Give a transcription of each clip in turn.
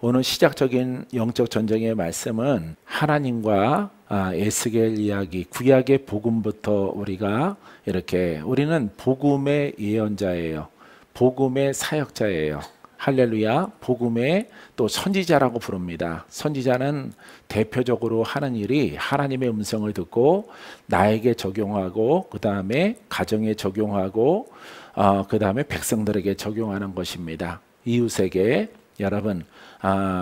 오늘 시작적인 영적 전쟁의 말씀은 하나님과 에스겔 이야기, 구약의 복음부터 우리가 이렇게 우리는 복음의 예언자예요. 복음의 사역자예요. 할렐루야. 복음의 또 선지자라고 부릅니다. 선지자는 대표적으로 하는 일이 하나님의 음성을 듣고 나에게 적용하고 그 다음에 가정에 적용하고 그 다음에 백성들에게 적용하는 것입니다. 이웃에게 여러분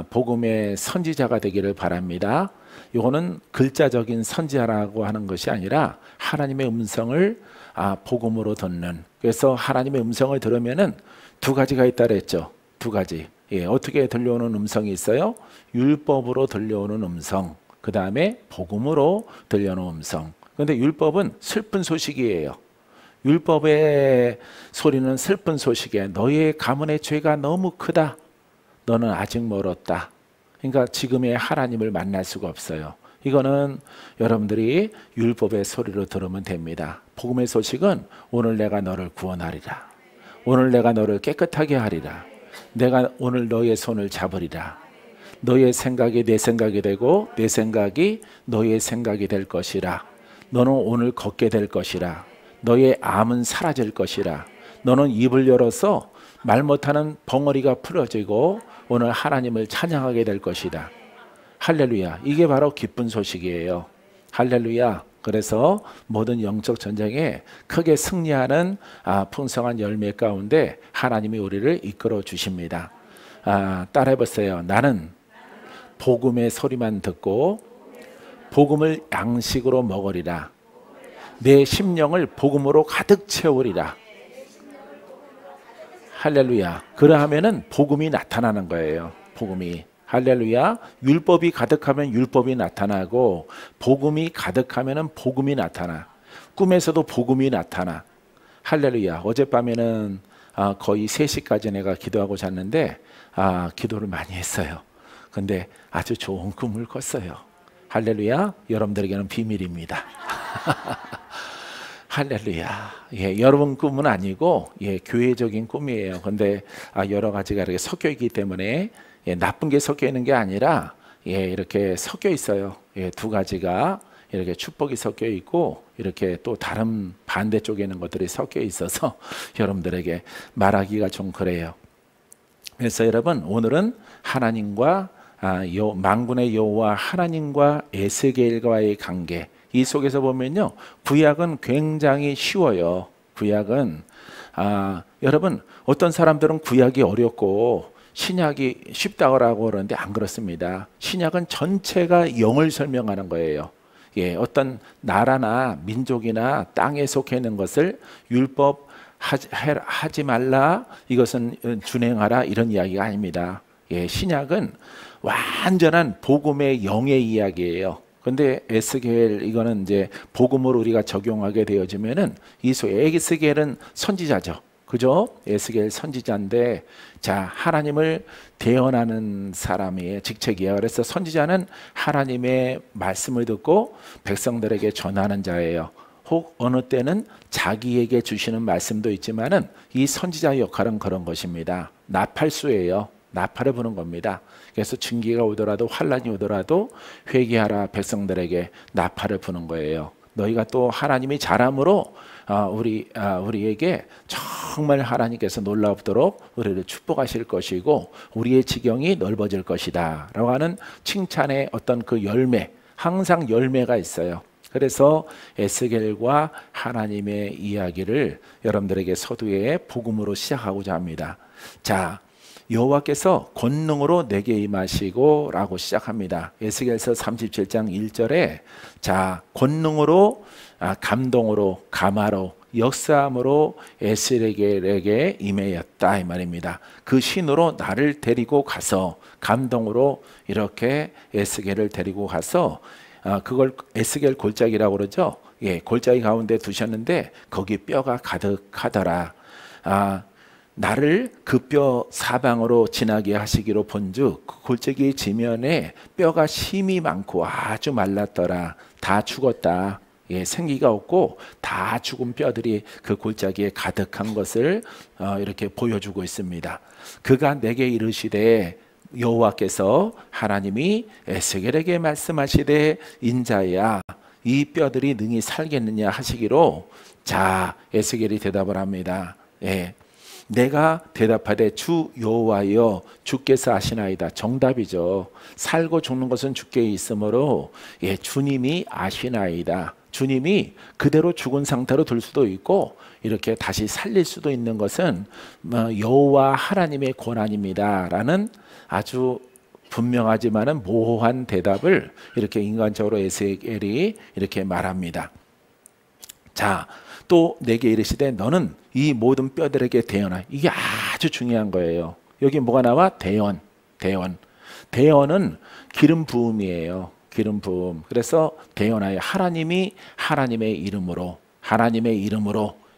복음의 선지자가 되기를 바랍니다. 이거는 글자적인 선지자라고 하는 것이 아니라 하나님의 음성을 복음으로 듣는. 그래서 하나님의 음성을 들으면은 두 가지가 있다 그랬죠. 두 가지. 어떻게 들려오는 음성이 있어요? 율법으로 들려오는 음성. 그 다음에 복음으로 들려오는 음성. 그런데 율법은 슬픈 소식이에요. 율법의 소리는 슬픈 소식에 너의 가문의 죄가 너무 크다. 너는 아직 멀었다. 그러니까 지금의 하나님을 만날 수가 없어요. 이거는 여러분들이 율법의 소리로 들으면 됩니다. 복음의 소식은 오늘 내가 너를 구원하리라. 오늘 내가 너를 깨끗하게 하리라. 내가 오늘 너의 손을 잡으리라. 너의 생각이 내 생각이 되고 내 생각이 너의 생각이 될 것이라. 너는 오늘 걷게 될 것이라. 너의 암은 사라질 것이라. 너는 입을 열어서 말 못하는 벙어리가 풀어지고 오늘 하나님을 찬양하게 될 것이다. 할렐루야. 이게 바로 기쁜 소식이에요. 할렐루야. 그래서 모든 영적 전쟁에 크게 승리하는 풍성한 열매 가운데 하나님이 우리를 이끌어 주십니다. 따라해 보세요. 나는 복음의 소리만 듣고 복음을 양식으로 먹으리라. 내 심령을 복음으로 가득 채우리라. 할렐루야. 그러하면은 복음이 나타나는 거예요. 복음이. 할렐루야. 율법이 가득하면 율법이 나타나고 복음이 가득하면은 복음이 나타나. 꿈에서도 복음이 나타나. 할렐루야. 어젯밤에는 거의 3시까지 내가 기도하고 잤는데 기도를 많이 했어요. 근데 아주 좋은 꿈을 꿨어요. 할렐루야. 여러분들에게는 비밀입니다. 할렐루야. 여러분 꿈은 아니고 교회적인 꿈이에요. 근데 여러 가지가 이렇게 섞여 있기 때문에 나쁜 게 섞여 있는 게 아니라 이렇게 섞여 있어요. 두 가지가 이렇게 축복이 섞여 있고 이렇게 또 다른 반대쪽에 있는 것들이 섞여 있어서 여러분들에게 말하기가 좀 그래요. 그래서 여러분 오늘은 하나님과 만군의 여호와 하나님과 에스겔과의 관계, 이 속에서 보면요, 구약은 굉장히 쉬워요. 구약은 여러분 어떤 사람들은 구약이 어렵고 신약이 쉽다고 그러는데 안 그렇습니다. 신약은 전체가 영을 설명하는 거예요. 어떤 나라나 민족이나 땅에 속해 있는 것을 율법 하지 말라, 이것은 준행하라, 이런 이야기가 아닙니다. 신약은 완전한 복음의 영의 이야기예요. 근데 에스겔, 이거는 이제 복음으로 우리가 적용하게 되어지면은 에스겔은 선지자죠. 그죠? 에스겔 선지자인데, 자, 하나님을 대언하는 사람의 직책이에요. 그래서 선지자는 하나님의 말씀을 듣고 백성들에게 전하는 자예요. 혹 어느 때는 자기에게 주시는 말씀도 있지만은 이 선지자의 역할은 그런 것입니다. 나팔수예요. 나팔을 부는 겁니다. 그래서 징계가 오더라도 환란이 오더라도 회개하라, 백성들에게 나팔을 부는 거예요. 너희가 또 하나님이 잘함으로 우리에게 정말 하나님께서 놀랍도록 우리를 축복하실 것이고 우리의 지경이 넓어질 것이다 라고 하는 칭찬의 어떤 그 열매, 항상 열매가 있어요. 그래서 에스겔과 하나님의 이야기를 여러분들에게 서두에 복음으로 시작하고자 합니다. 자, 여호와께서 권능으로 내게 임하시고 라고 시작합니다. 에스겔서 37장 1절에 자, 권능으로, 감동으로, 감화로, 역사함으로 에스겔에게 임하였다, 이 말입니다. 그 신으로 나를 데리고 가서, 감동으로 이렇게 에스겔을 데리고 가서 그걸 에스겔 골짜기라고 그러죠. 골짜기 가운데 두셨는데 거기 뼈가 가득하더라. 나를 그 뼈 사방으로 지나게 하시기로 본즉 그 골짜기 지면에 뼈가 심이 많고 아주 말랐더라. 다 죽었다. 생기가 없고 다 죽은 뼈들이 그 골짜기에 가득한 것을 이렇게 보여주고 있습니다. 그가 내게 이르시되 여호와께서 하나님이 에스겔에게 말씀하시되 인자야 이 뼈들이 능히 살겠느냐 하시기로 자 에스겔이 대답을 합니다. 예. 내가 대답하되 주 여호와여 주께서 아시나이다. 정답이죠. 살고 죽는 것은 주께 있으므로 예, 주님이 아시나이다. 주님이 그대로 죽은 상태로 둘 수도 있고 이렇게 다시 살릴 수도 있는 것은 여호와 하나님의 권한입니다 라는 아주 분명하지만은 모호한 대답을 이렇게 인간적으로 에스겔이 이렇게 말합니다. 자, 또 내게 이르시되 너는 이 모든 뼈들에게 대언하. 이게 아주 중요한 거예요. 여기 뭐가 나와? 대언. 대언은 기름 부음이에요. 기름 부음. 그래서 대언하여 하나님이 하나님의 이름으로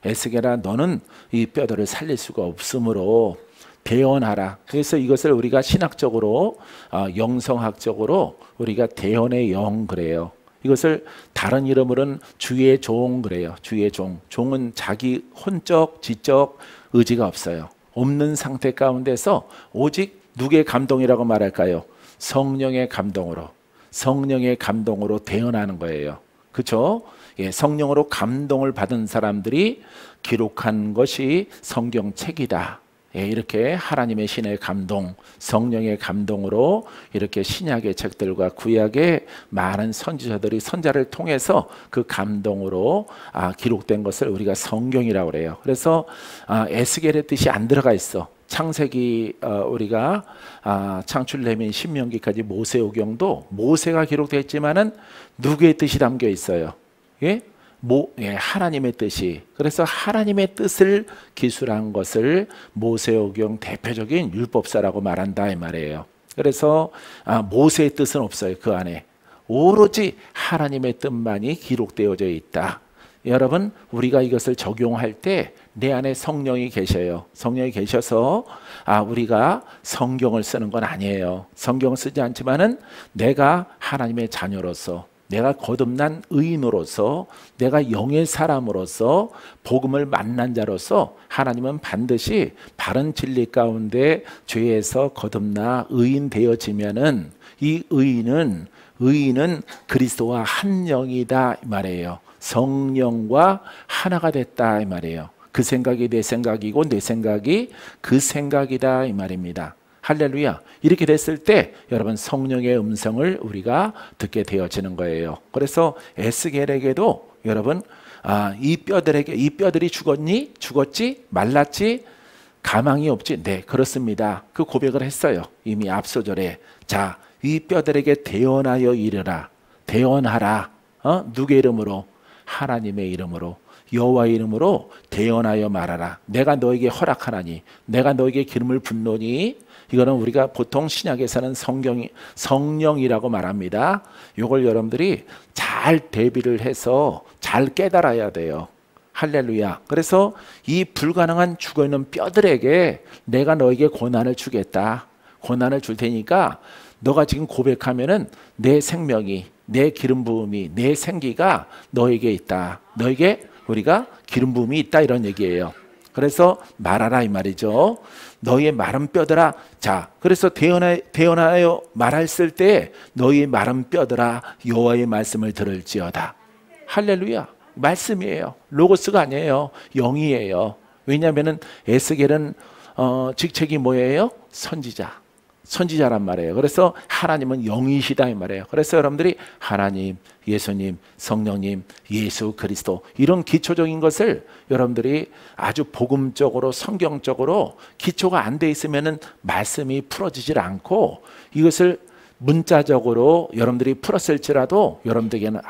에스겔아 너는 이 뼈들을 살릴 수가 없으므로 대언하라. 그래서 이것을 우리가 신학적으로 영성학적으로 우리가 대언의 영 그래요. 이것을 다른 이름으로는 주의 종 그래요. 주의 종. 종은 자기 혼적, 지적 의지가 없어요. 없는 상태 가운데서 오직 누구의 감동이라고 말할까요? 성령의 감동으로 대언하는 거예요. 그렇죠? 예, 성령으로 감동을 받은 사람들이 기록한 것이 성경책이다. 예, 이렇게 하나님의 신의 감동, 성령의 감동으로 이렇게 신약의 책들과 구약의 많은 선지자들이 선자를 통해서 그 감동으로 기록된 것을 우리가 성경이라고 그래요. 그래서 에스겔의 뜻이 안 들어가 있어. 창세기 우리가 창출레민 신명기까지 모세오경도 모세가 기록되어 있지만은 누구의 뜻이 담겨 있어요? 예? 하나님의 뜻이. 그래서 하나님의 뜻을 기술한 것을 모세오경 대표적인 율법사라고 말한다 이 말이에요. 그래서 모세의 뜻은 없어요. 그 안에 오로지 하나님의 뜻만이 기록되어져 있다. 여러분 우리가 이것을 적용할 때 내 안에 성령이 계셔요. 성령이 계셔서 우리가 성경을 쓰는 건 아니에요. 성경을 쓰지 않지만은 내가 하나님의 자녀로서 내가 거듭난 의인으로서 내가 영의 사람으로서 복음을 만난 자로서 하나님은 반드시 바른 진리 가운데 죄에서 거듭나 의인 되어지면은 이 의인은 그리스도와 한 영이다 이 말이에요. 성령과 하나가 됐다 이 말이에요. 그 생각이 내 생각이고 내 생각이 그 생각이다 이 말입니다. 할렐루야. 이렇게 됐을 때 여러분 성령의 음성을 우리가 듣게 되어지는 거예요. 그래서 에스겔에게도 여러분 이 뼈들이 죽었지? 말랐지? 가망이 없지? 네, 그렇습니다. 그 고백을 했어요. 이미 앞소절에. 자, 이 뼈들에게 대언하여 이르라. 대언하라. 누구의 이름으로? 하나님의 이름으로. 여호와의 이름으로 대언하여 말하라. 내가 너에게 허락하나니 내가 너에게 기름을 붓노니 이거는 우리가 보통 신약에서는 성령이라고 말합니다. 이걸 여러분들이 잘 대비를 해서 잘 깨달아야 돼요. 할렐루야. 그래서 이 불가능한 죽어있는 뼈들에게 내가 너에게 고난을 주겠다. 고난을 줄 테니까 너가 지금 고백하면은 내 생명이 내 기름 부음이 내 생기가 너에게 있다. 너에게 우리가 기름 부음이 있다 이런 얘기예요. 그래서 말하라 이 말이죠. 너희의 마른 뼈들아. 자, 그래서 대언하여 말했을 때 너희의 마른 뼈들아 여호와의 말씀을 들을지어다. 할렐루야. 말씀이에요. 로고스가 아니에요. 영이에요. 왜냐하면은 에스겔은 직책이 뭐예요? 선지자란 말이에요. 그래서 하나님은 영이시다 이 말이에요. 그래서 여러분들이 하나님, 예수님, 성령님, 예수 그리스도 이런 기초적인 것을 여러분들이 아주 복음적으로 성경적으로 기초가 안 돼 있으면은 말씀이 풀어지질 않고 이것을 문자적으로 여러분들이 풀었을지라도 여러분들에게는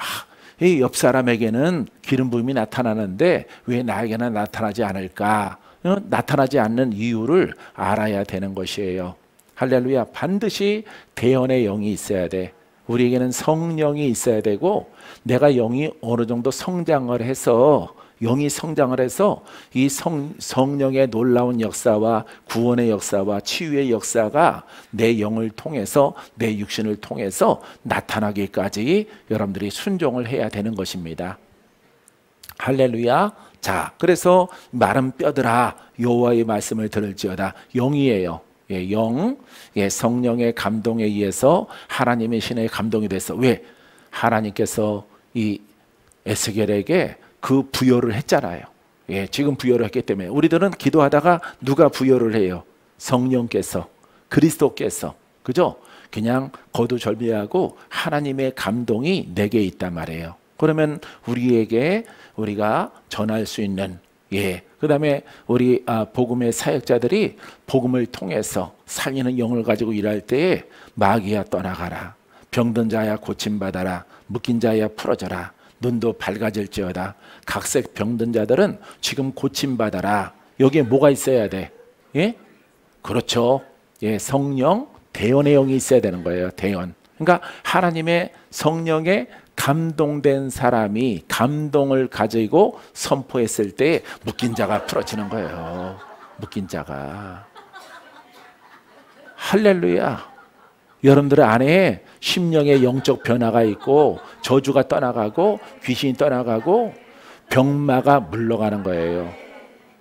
이 옆 사람에게는 기름 부음이 나타나는데 왜 나에게는 나타나지 않을까? 나타나지 않는 이유를 알아야 되는 것이에요. 할렐루야. 반드시 대언의 영이 있어야 돼. 우리에게는 성령이 있어야 되고 내가 영이 어느 정도 성장을 해서 이 성령의 놀라운 역사와 구원의 역사와 치유의 역사가 내 영을 통해서 내 육신을 통해서 나타나기까지 여러분들이 순종을 해야 되는 것입니다. 할렐루야. 자, 그래서 마른 뼈들아 여호와의 말씀을 들을지어다. 영이에요. 영, 성령의 감동에 의해서 하나님의 신의 감동이 됐어. 왜? 하나님께서 이 에스겔에게 그 부여를 했잖아요. 지금 부여를 했기 때문에 우리들은 기도하다가 누가 부여를 해요? 성령께서, 그리스도께서, 그죠? 그냥 거두절미하고 하나님의 감동이 내게 있단 말이에요. 그러면 우리가 전할 수 있는 그 다음에 우리 복음의 사역자들이 복음을 통해서 살리는 영을 가지고 일할 때에 마귀야 떠나가라, 병든 자야 고침받아라, 묶인 자야 풀어져라, 눈도 밝아질지어다. 각색 병든 자들은 지금 고침받아라. 여기에 뭐가 있어야 돼? 그렇죠. 성령, 대언의 영이 있어야 되는 거예요. 대언. 그러니까 하나님의 성령에 감동된 사람이 감동을 가지고 선포했을 때 묶인 자가 풀어지는 거예요. 묶인 자가. 할렐루야. 여러분들 안에 심령의 영적 변화가 있고 저주가 떠나가고 귀신이 떠나가고 병마가 물러가는 거예요.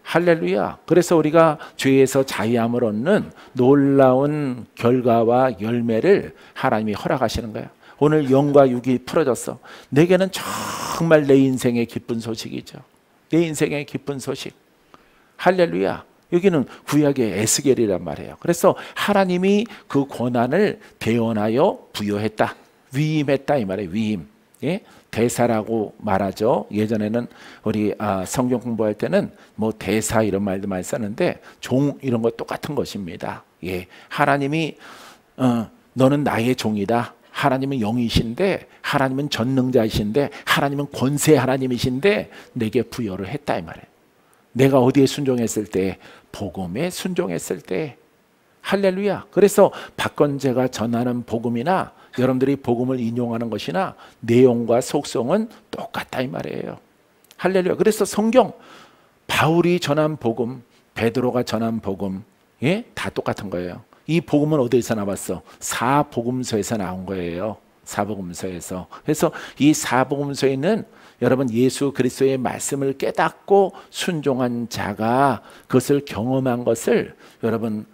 할렐루야. 그래서 우리가 죄에서 자유함을 얻는 놀라운 결과와 열매를 하나님이 허락하시는 거예요. 오늘 영과 육이 풀어졌어. 내게는 정말 내 인생의 기쁜 소식이죠. 내 인생의 기쁜 소식. 할렐루야. 여기는 구약의 에스겔이란 말이에요. 그래서 하나님이 그 권한을 대언하여 부여했다. 위임했다 이 말이에요. 위임. 대사라고 말하죠. 예전에는 우리 성경 공부할 때는 뭐 대사 이런 말도 많이 썼는데 종 이런 거 똑같은 것입니다. 하나님이 너는 나의 종이다. 하나님은 영이신데, 하나님은 전능자이신데, 하나님은 권세 하나님이신데 내게 부여를 했다 이 말이에요. 내가 어디에 순종했을 때? 복음에 순종했을 때. 할렐루야. 그래서 박건재가 전하는 복음이나 여러분들이 복음을 인용하는 것이나 내용과 속성은 똑같다 이 말이에요. 할렐루야. 그래서 성경 바울이 전한 복음, 베드로가 전한 복음, 다 똑같은 거예요. 이 복음은 어디에서 나왔어? 사복음서에서 나온 거예요. 사복음서에서. 그래서 이 사복음서에는 여러분 예수 그리스도의 말씀을 깨닫고 순종한 자가 그것을 경험한 것을 여러분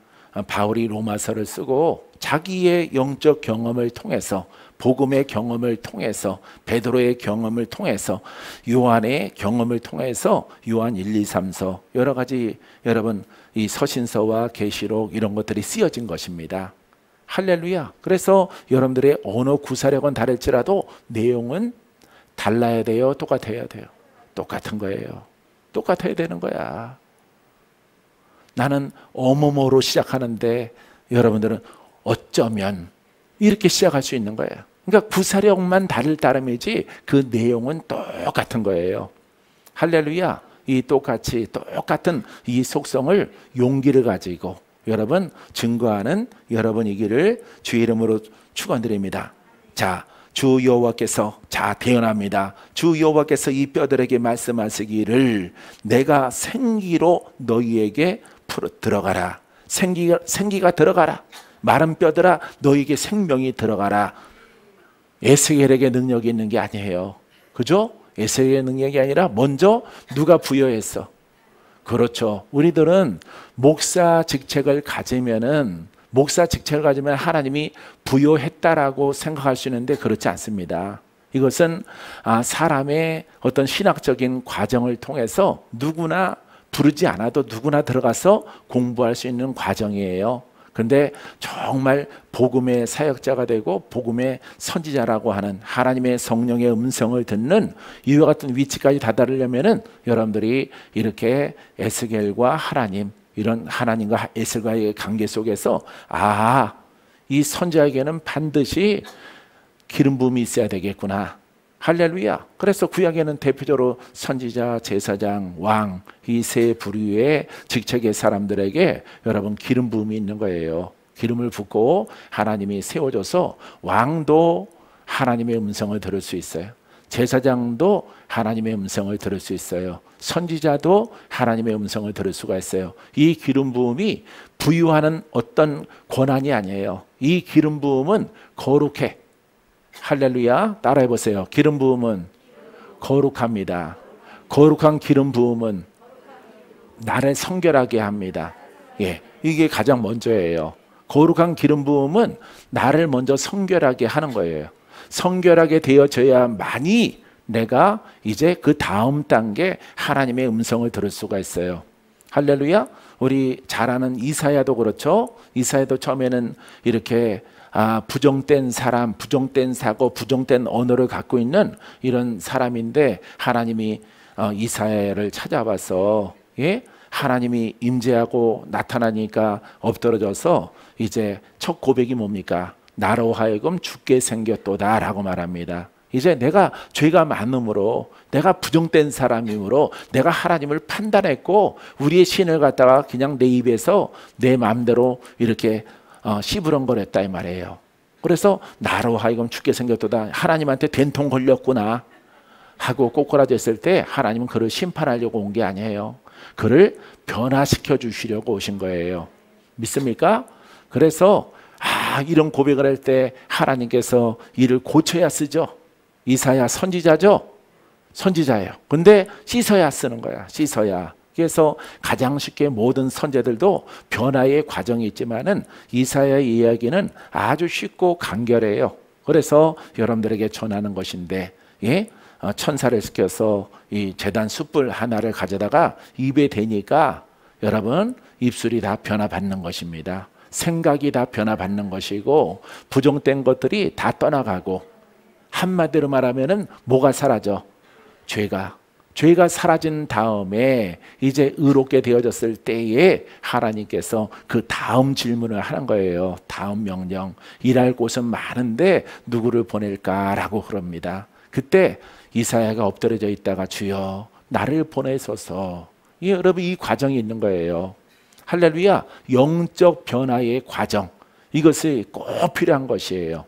바울이 로마서를 쓰고 자기의 영적 경험을 통해서 복음의 경험을 통해서 베드로의 경험을 통해서 요한의 경험을 통해서 요한 1, 2, 3서 여러 가지 여러분 이 서신서와 계시록 이런 것들이 쓰여진 것입니다. 할렐루야. 그래서 여러분들의 언어 구사력은 다를지라도 내용은 달라야 돼요? 똑같아야 돼요? 똑같은 거예요. 똑같아야 되는 거야. 나는 어머머로 시작하는데 여러분들은 어쩌면 이렇게 시작할 수 있는 거예요. 그러니까 구사력만 다를 따름이지 그 내용은 똑같은 거예요. 할렐루야. 이 똑같은 이 속성을 용기를 가지고 여러분 증거하는 여러분이기를 주의 이름으로 축원드립니다. 자, 주 여호와께서 대언합니다. 주 여호와께서 이 뼈들에게 말씀하시기를 내가 생기로 너희에게 들어가라. 생기가 들어가라. 마른 뼈들아 너희에게 생명이 들어가라. 에스겔에게 능력이 있는 게 아니에요. 그죠? 에스겔의 능력이 아니라 먼저 누가 부여했어? 그렇죠. 우리들은 목사 직책을 가지면 하나님이 부여했다라고 생각할 수 있는데 그렇지 않습니다. 이것은 사람의 어떤 신학적인 과정을 통해서 누구나 부르지 않아도 누구나 들어가서 공부할 수 있는 과정이에요. 그런데 정말 복음의 사역자가 되고 복음의 선지자라고 하는 하나님의 성령의 음성을 듣는 이와 같은 위치까지 다다르려면은 여러분들이 이렇게 에스겔과 하나님, 이런 하나님과 에스겔과의 관계 속에서 이 선지자에게는 반드시 기름 부음이 있어야 되겠구나. 할렐루야. 그래서 구약에는 대표적으로 선지자, 제사장, 왕 이 세 부류의 직책의 사람들에게 여러분 기름 부음이 있는 거예요. 기름을 붓고 하나님이 세워줘서 왕도 하나님의 음성을 들을 수 있어요. 제사장도 하나님의 음성을 들을 수 있어요. 선지자도 하나님의 음성을 들을 수가 있어요. 이 기름 부음이 부유하는 어떤 권한이 아니에요. 이 기름 부음은 거룩해. 할렐루야. 따라해 보세요. 기름 부음은 거룩합니다. 거룩한 기름 부음은 나를 성결하게 합니다. 예, 이게 가장 먼저예요. 거룩한 기름 부음은 나를 먼저 성결하게 하는 거예요. 성결하게 되어져야만이 내가 이제 그 다음 단계 하나님의 음성을 들을 수가 있어요. 할렐루야. 우리 잘 아는 이사야도 그렇죠. 이사야도 처음에는 이렇게 부정된 사람, 부정된 사고, 부정된 언어를 갖고 있는 이런 사람인데 하나님이 이사야를 찾아와서 예? 하나님이 임재하고 나타나니까 엎드러져서 이제 첫 고백이 뭡니까? 나로 하여금 죽게 생겼도다 라고 말합니다. 이제 내가 죄가 많음으로, 내가 부정된 사람이므로 내가 하나님을 판단했고 우리의 신을 갖다가 그냥 내 입에서 내 마음대로 이렇게 씨부렁거렸다 이 말이에요. 그래서 나로 하여금 죽게 생겼도다, 하나님한테 된통 걸렸구나 하고 꼬꾸라졌을 때 하나님은 그를 심판하려고 온 게 아니에요. 그를 변화시켜 주시려고 오신 거예요. 믿습니까? 그래서 이런 고백을 할 때 하나님께서 이를 고쳐야 쓰죠. 이사야 선지자죠. 선지자예요. 근데 씻어야 쓰는 거야. 씻어야. 그래서 가장 쉽게 모든 선지자들도 변화의 과정이 있지만은 이사야의 이야기는 아주 쉽고 간결해요. 그래서 여러분들에게 전하는 것인데, 예? 천사를 시켜서 이 제단 숯불 하나를 가져다가 입에 대니까 여러분 입술이 다 변화받는 것입니다. 생각이 다 변화받는 것이고 부정된 것들이 다 떠나가고, 한마디로 말하면은 뭐가 사라져? 죄가 사라진 다음에 이제 의롭게 되어졌을 때에 하나님께서 그 다음 질문을 하는 거예요. 다음 명령. 일할 곳은 많은데 누구를 보낼까라고 그럽니다. 그때 이사야가 엎드려져 있다가 주여 나를 보내소서. 여러분 이 과정이 있는 거예요. 할렐루야. 영적 변화의 과정, 이것이 꼭 필요한 것이에요.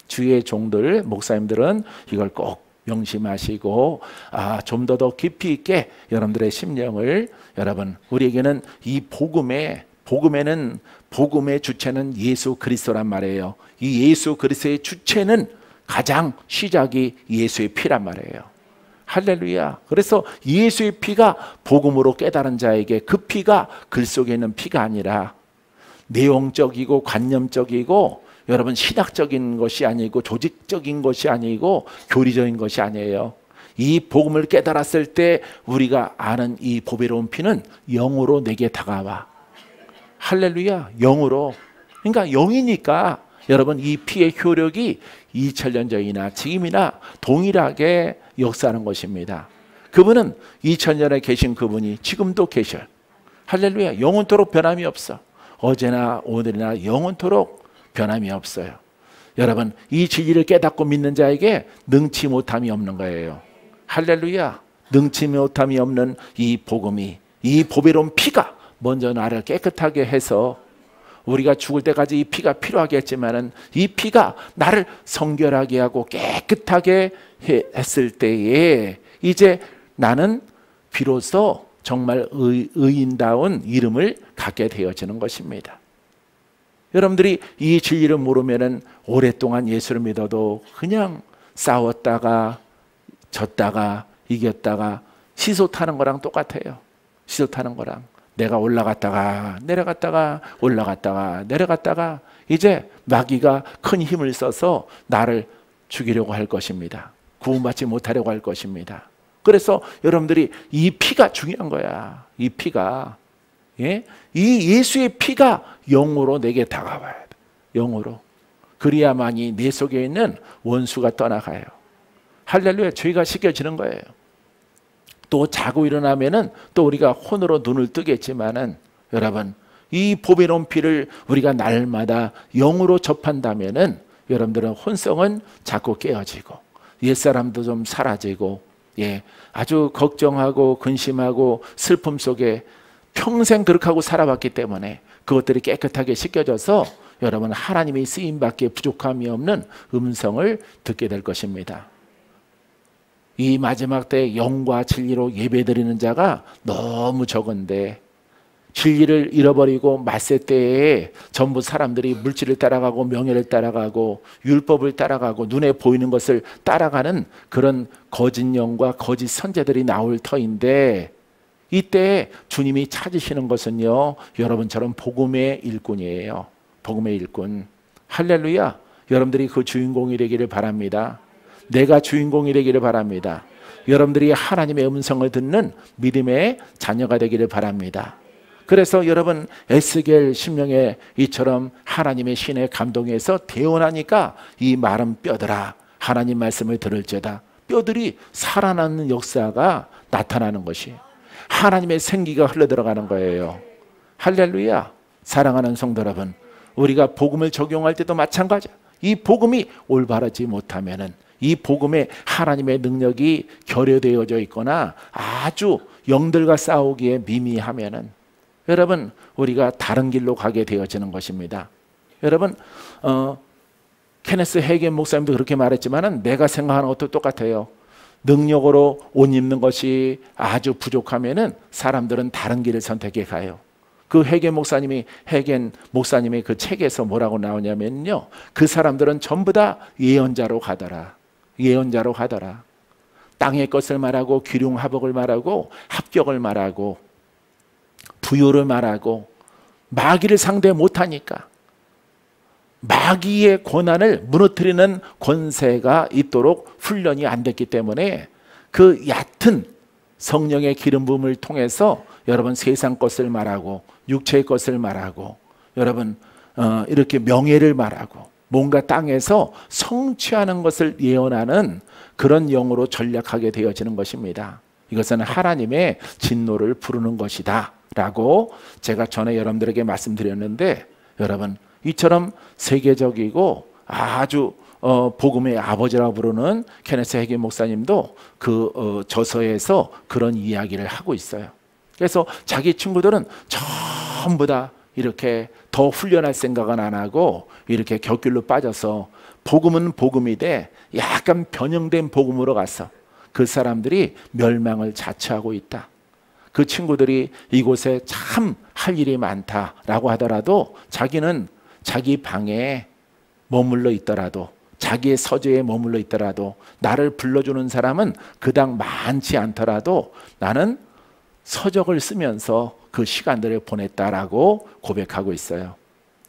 주의 종들, 목사님들은 이걸 꼭 명심하시고 좀 더 깊이 있게 여러분들의 심령을, 여러분 우리에게는 이 복음에는 복음의 주체는 예수 그리스도란 말이에요. 이 예수 그리스도의 주체는 가장 시작이 예수의 피란 말이에요. 할렐루야. 그래서 예수의 피가 복음으로 깨달은 자에게, 그 피가 글 속에 있는 피가 아니라 내용적이고 관념적이고 여러분 신학적인 것이 아니고 조직적인 것이 아니고 교리적인 것이 아니에요. 이 복음을 깨달았을 때 우리가 아는 이 보배로운 피는 영으로 내게 다가와. 할렐루야. 영으로. 그러니까 영이니까 여러분 이 피의 효력이 2000년 전이나 지금이나 동일하게 역사하는 것입니다. 그분은 2000년에 계신 그분이 지금도 계셔. 할렐루야. 영원토록 변함이 없어. 어제나 오늘이나 영원토록 변함이 없어요. 여러분 이 진리를 깨닫고 믿는 자에게 능치 못함이 없는 거예요. 할렐루야. 능치 못함이 없는 이 복음이, 이 보배로운 피가 먼저 나를 깨끗하게 해서, 우리가 죽을 때까지 이 피가 필요하겠지만은 이 피가 나를 성결하게 하고 깨끗하게 했을 때에 이제 나는 비로소 정말 의인다운 이름을 갖게 되어지는 것입니다. 여러분들이 이 진리를 모르면은 오랫동안 예수를 믿어도 그냥 싸웠다가 졌다가 이겼다가 시소 타는 거랑 똑같아요. 시소 타는 거랑. 내가 올라갔다가 내려갔다가 올라갔다가 내려갔다가 이제 마귀가 큰 힘을 써서 나를 죽이려고 할 것입니다. 구원받지 못하려고 할 것입니다. 그래서 여러분들이 이 피가 중요한 거야. 이 피가, 예? 이 예수의 피가 영으로 내게 다가와야 돼. 영으로. 그래야만이 내 속에 있는 원수가 떠나가요. 할렐루야. 죄가 씻겨지는 거예요. 또 자고 일어나면은 또 우리가 혼으로 눈을 뜨겠지만은 여러분 이 보배로운 피를 우리가 날마다 영으로 접한다면은 여러분들은 혼성은 자꾸 깨어지고 옛사람도 좀 사라지고, 예, 아주 걱정하고 근심하고 슬픔 속에 평생 그렇게 하고 살아왔기 때문에 그것들이 깨끗하게 씻겨져서 여러분 하나님의 쓰임밖에 부족함이 없는 음성을 듣게 될 것입니다. 이 마지막 때 영과 진리로 예배드리는 자가 너무 적은데, 진리를 잃어버리고 말세 때에 전부 사람들이 물질을 따라가고 명예를 따라가고 율법을 따라가고 눈에 보이는 것을 따라가는 그런 거짓 영과 거짓 선제들이 나올 터인데, 이때 주님이 찾으시는 것은요, 여러분처럼 복음의 일꾼이에요. 복음의 일꾼. 할렐루야. 여러분들이 그 주인공이 되기를 바랍니다. 내가 주인공이 되기를 바랍니다. 여러분들이 하나님의 음성을 듣는 믿음의 자녀가 되기를 바랍니다. 그래서 여러분 에스겔 신명에 이처럼 하나님의 신의 감동에서 대언하니까 이 마른 뼈들아 하나님 말씀을 들을지어다. 뼈들이 살아나는 역사가 나타나는 것이 하나님의 생기가 흘러들어가는 거예요. 할렐루야. 사랑하는 성도 여러분, 우리가 복음을 적용할 때도 마찬가지야. 이 복음이 올바르지 못하면은, 이 복음에 하나님의 능력이 결여되어져 있거나 아주 영들과 싸우기에 미미하면은 여러분 우리가 다른 길로 가게 되어지는 것입니다. 여러분 케네스 헤이겐 목사님도 그렇게 말했지만은 내가 생각하는 것도 똑같아요. 능력으로 옷 입는 것이 아주 부족하면은 사람들은 다른 길을 선택해 가요. 그 헤이겐 목사님의 그 책에서 뭐라고 나오냐면요, 그 사람들은 전부 다 예언자로 가더라. 예언자로 가더라. 땅의 것을 말하고 기륭하복을 말하고 합격을 말하고 부요를 말하고 마귀를 상대 못하니까 마귀의 권한을 무너뜨리는 권세가 있도록 훈련이 안 됐기 때문에 그 얕은 성령의 기름 부음을 통해서 여러분 세상 것을 말하고 육체의 것을 말하고 여러분 이렇게 명예를 말하고 뭔가 땅에서 성취하는 것을 예언하는 그런 영으로 전략하게 되어지는 것입니다. 이것은 하나님의 진노를 부르는 것이다 라고 제가 전에 여러분들에게 말씀드렸는데, 여러분 이처럼 세계적이고 아주 복음의 아버지라고 부르는 케네스 헤이겐 목사님도 그 저서에서 그런 이야기를 하고 있어요. 그래서 자기 친구들은 전부 다 이렇게 더 훈련할 생각은 안 하고 이렇게 곁길로 빠져서 복음은 복음이되 약간 변형된 복음으로 가서 그 사람들이 멸망을 자처하고 있다. 그 친구들이 이곳에 참 할 일이 많다라고 하더라도 자기는 자기 방에 머물러 있더라도 자기의 서재에 머물러 있더라도 나를 불러주는 사람은 그닥 많지 않더라도 나는 서적을 쓰면서 그 시간들을 보냈다라고 고백하고 있어요.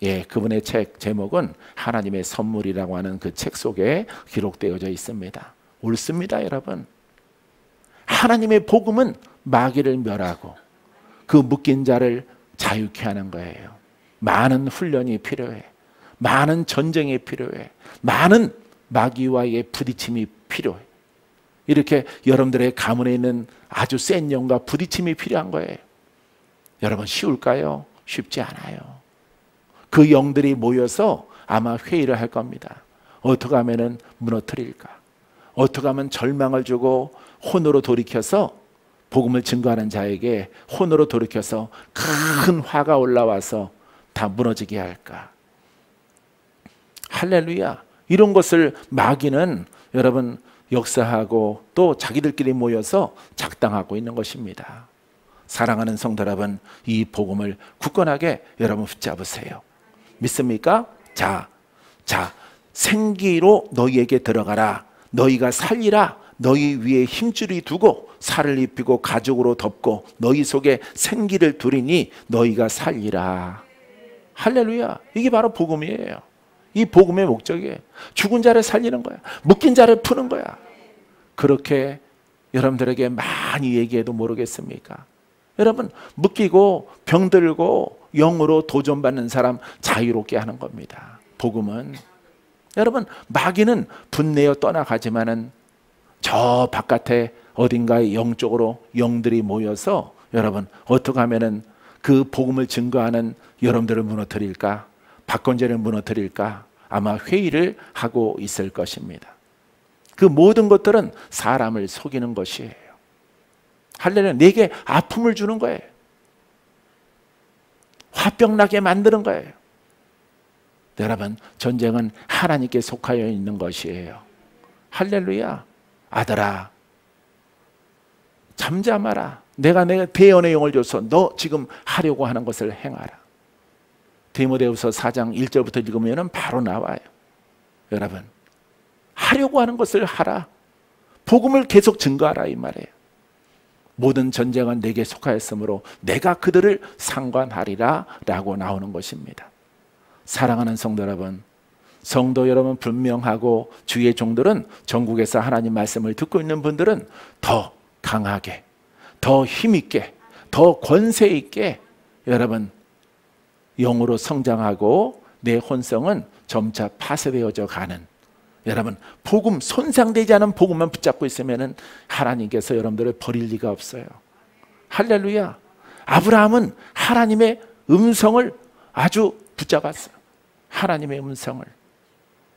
예, 그분의 책 제목은 하나님의 선물이라고 하는 그 책 속에 기록되어져 있습니다. 옳습니다, 여러분. 하나님의 복음은 마귀를 멸하고 그 묶인 자를 자유케 하는 거예요. 많은 훈련이 필요해. 많은 전쟁이 필요해. 많은 마귀와의 부딪힘이 필요해. 이렇게 여러분들의 가문에 있는 아주 센 영과 부딪힘이 필요한 거예요. 여러분 쉬울까요? 쉽지 않아요. 그 영들이 모여서 아마 회의를 할 겁니다. 어떻게 하면 무너뜨릴까? 어떻게 하면 절망을 주고 혼으로 돌이켜서 복음을 증거하는 자에게 혼으로 돌이켜서 큰 화가 올라와서 다 무너지게 할까? 할렐루야. 이런 것을 마귀는 여러분 역사하고 또 자기들끼리 모여서 작당하고 있는 것입니다. 사랑하는 성도 여러분, 이 복음을 굳건하게 여러분 붙잡으세요. 믿습니까? 자, 생기로 너희에게 들어가라. 너희가 살리라. 너희 위에 힘줄이 두고 살을 입히고 가죽으로 덮고 너희 속에 생기를 두리니 너희가 살리라. 할렐루야. 이게 바로 복음이에요. 이 복음의 목적이에요. 죽은 자를 살리는 거야. 묶인 자를 푸는 거야. 그렇게 여러분들에게 많이 얘기해도 모르겠습니까? 여러분 묶이고 병들고 영으로 도전받는 사람 자유롭게 하는 겁니다. 복음은. 여러분 마귀는 분내어 떠나가지만은 저 바깥에 어딘가에 영적으로 영들이 모여서 여러분 어떻게 하면은 그 복음을 증거하는 여러분들을 무너뜨릴까? 박건제를 무너뜨릴까? 아마 회의를 하고 있을 것입니다. 그 모든 것들은 사람을 속이는 것이에요. 할렐루야. 내게 아픔을 주는 거예요. 화병 나게 만드는 거예요. 여러분 전쟁은 하나님께 속하여 있는 것이에요. 할렐루야. 아들아 잠잠하라. 내가 대언의 영을 줘서 너 지금 하려고 하는 것을 행하라. 디모데후서 4장 1절부터 읽으면 바로 나와요. 여러분 하려고 하는 것을 하라. 복음을 계속 증거하라 이 말이에요. 모든 전쟁은 내게 속하였으므로 내가 그들을 상관하리라 라고 나오는 것입니다. 사랑하는 성도 여러분, 성도 여러분 분명하고 주의 종들은 전국에서 하나님 말씀을 듣고 있는 분들은 더 강하게, 더 힘있게, 더 권세 있게 여러분 영으로 성장하고 내 혼성은 점차 파쇄되어져 가는, 여러분 복음, 손상되지 않은 복음만 붙잡고 있으면 하나님께서 여러분들을 버릴 리가 없어요. 할렐루야. 아브라함은 하나님의 음성을 아주 붙잡았어요. 하나님의 음성을.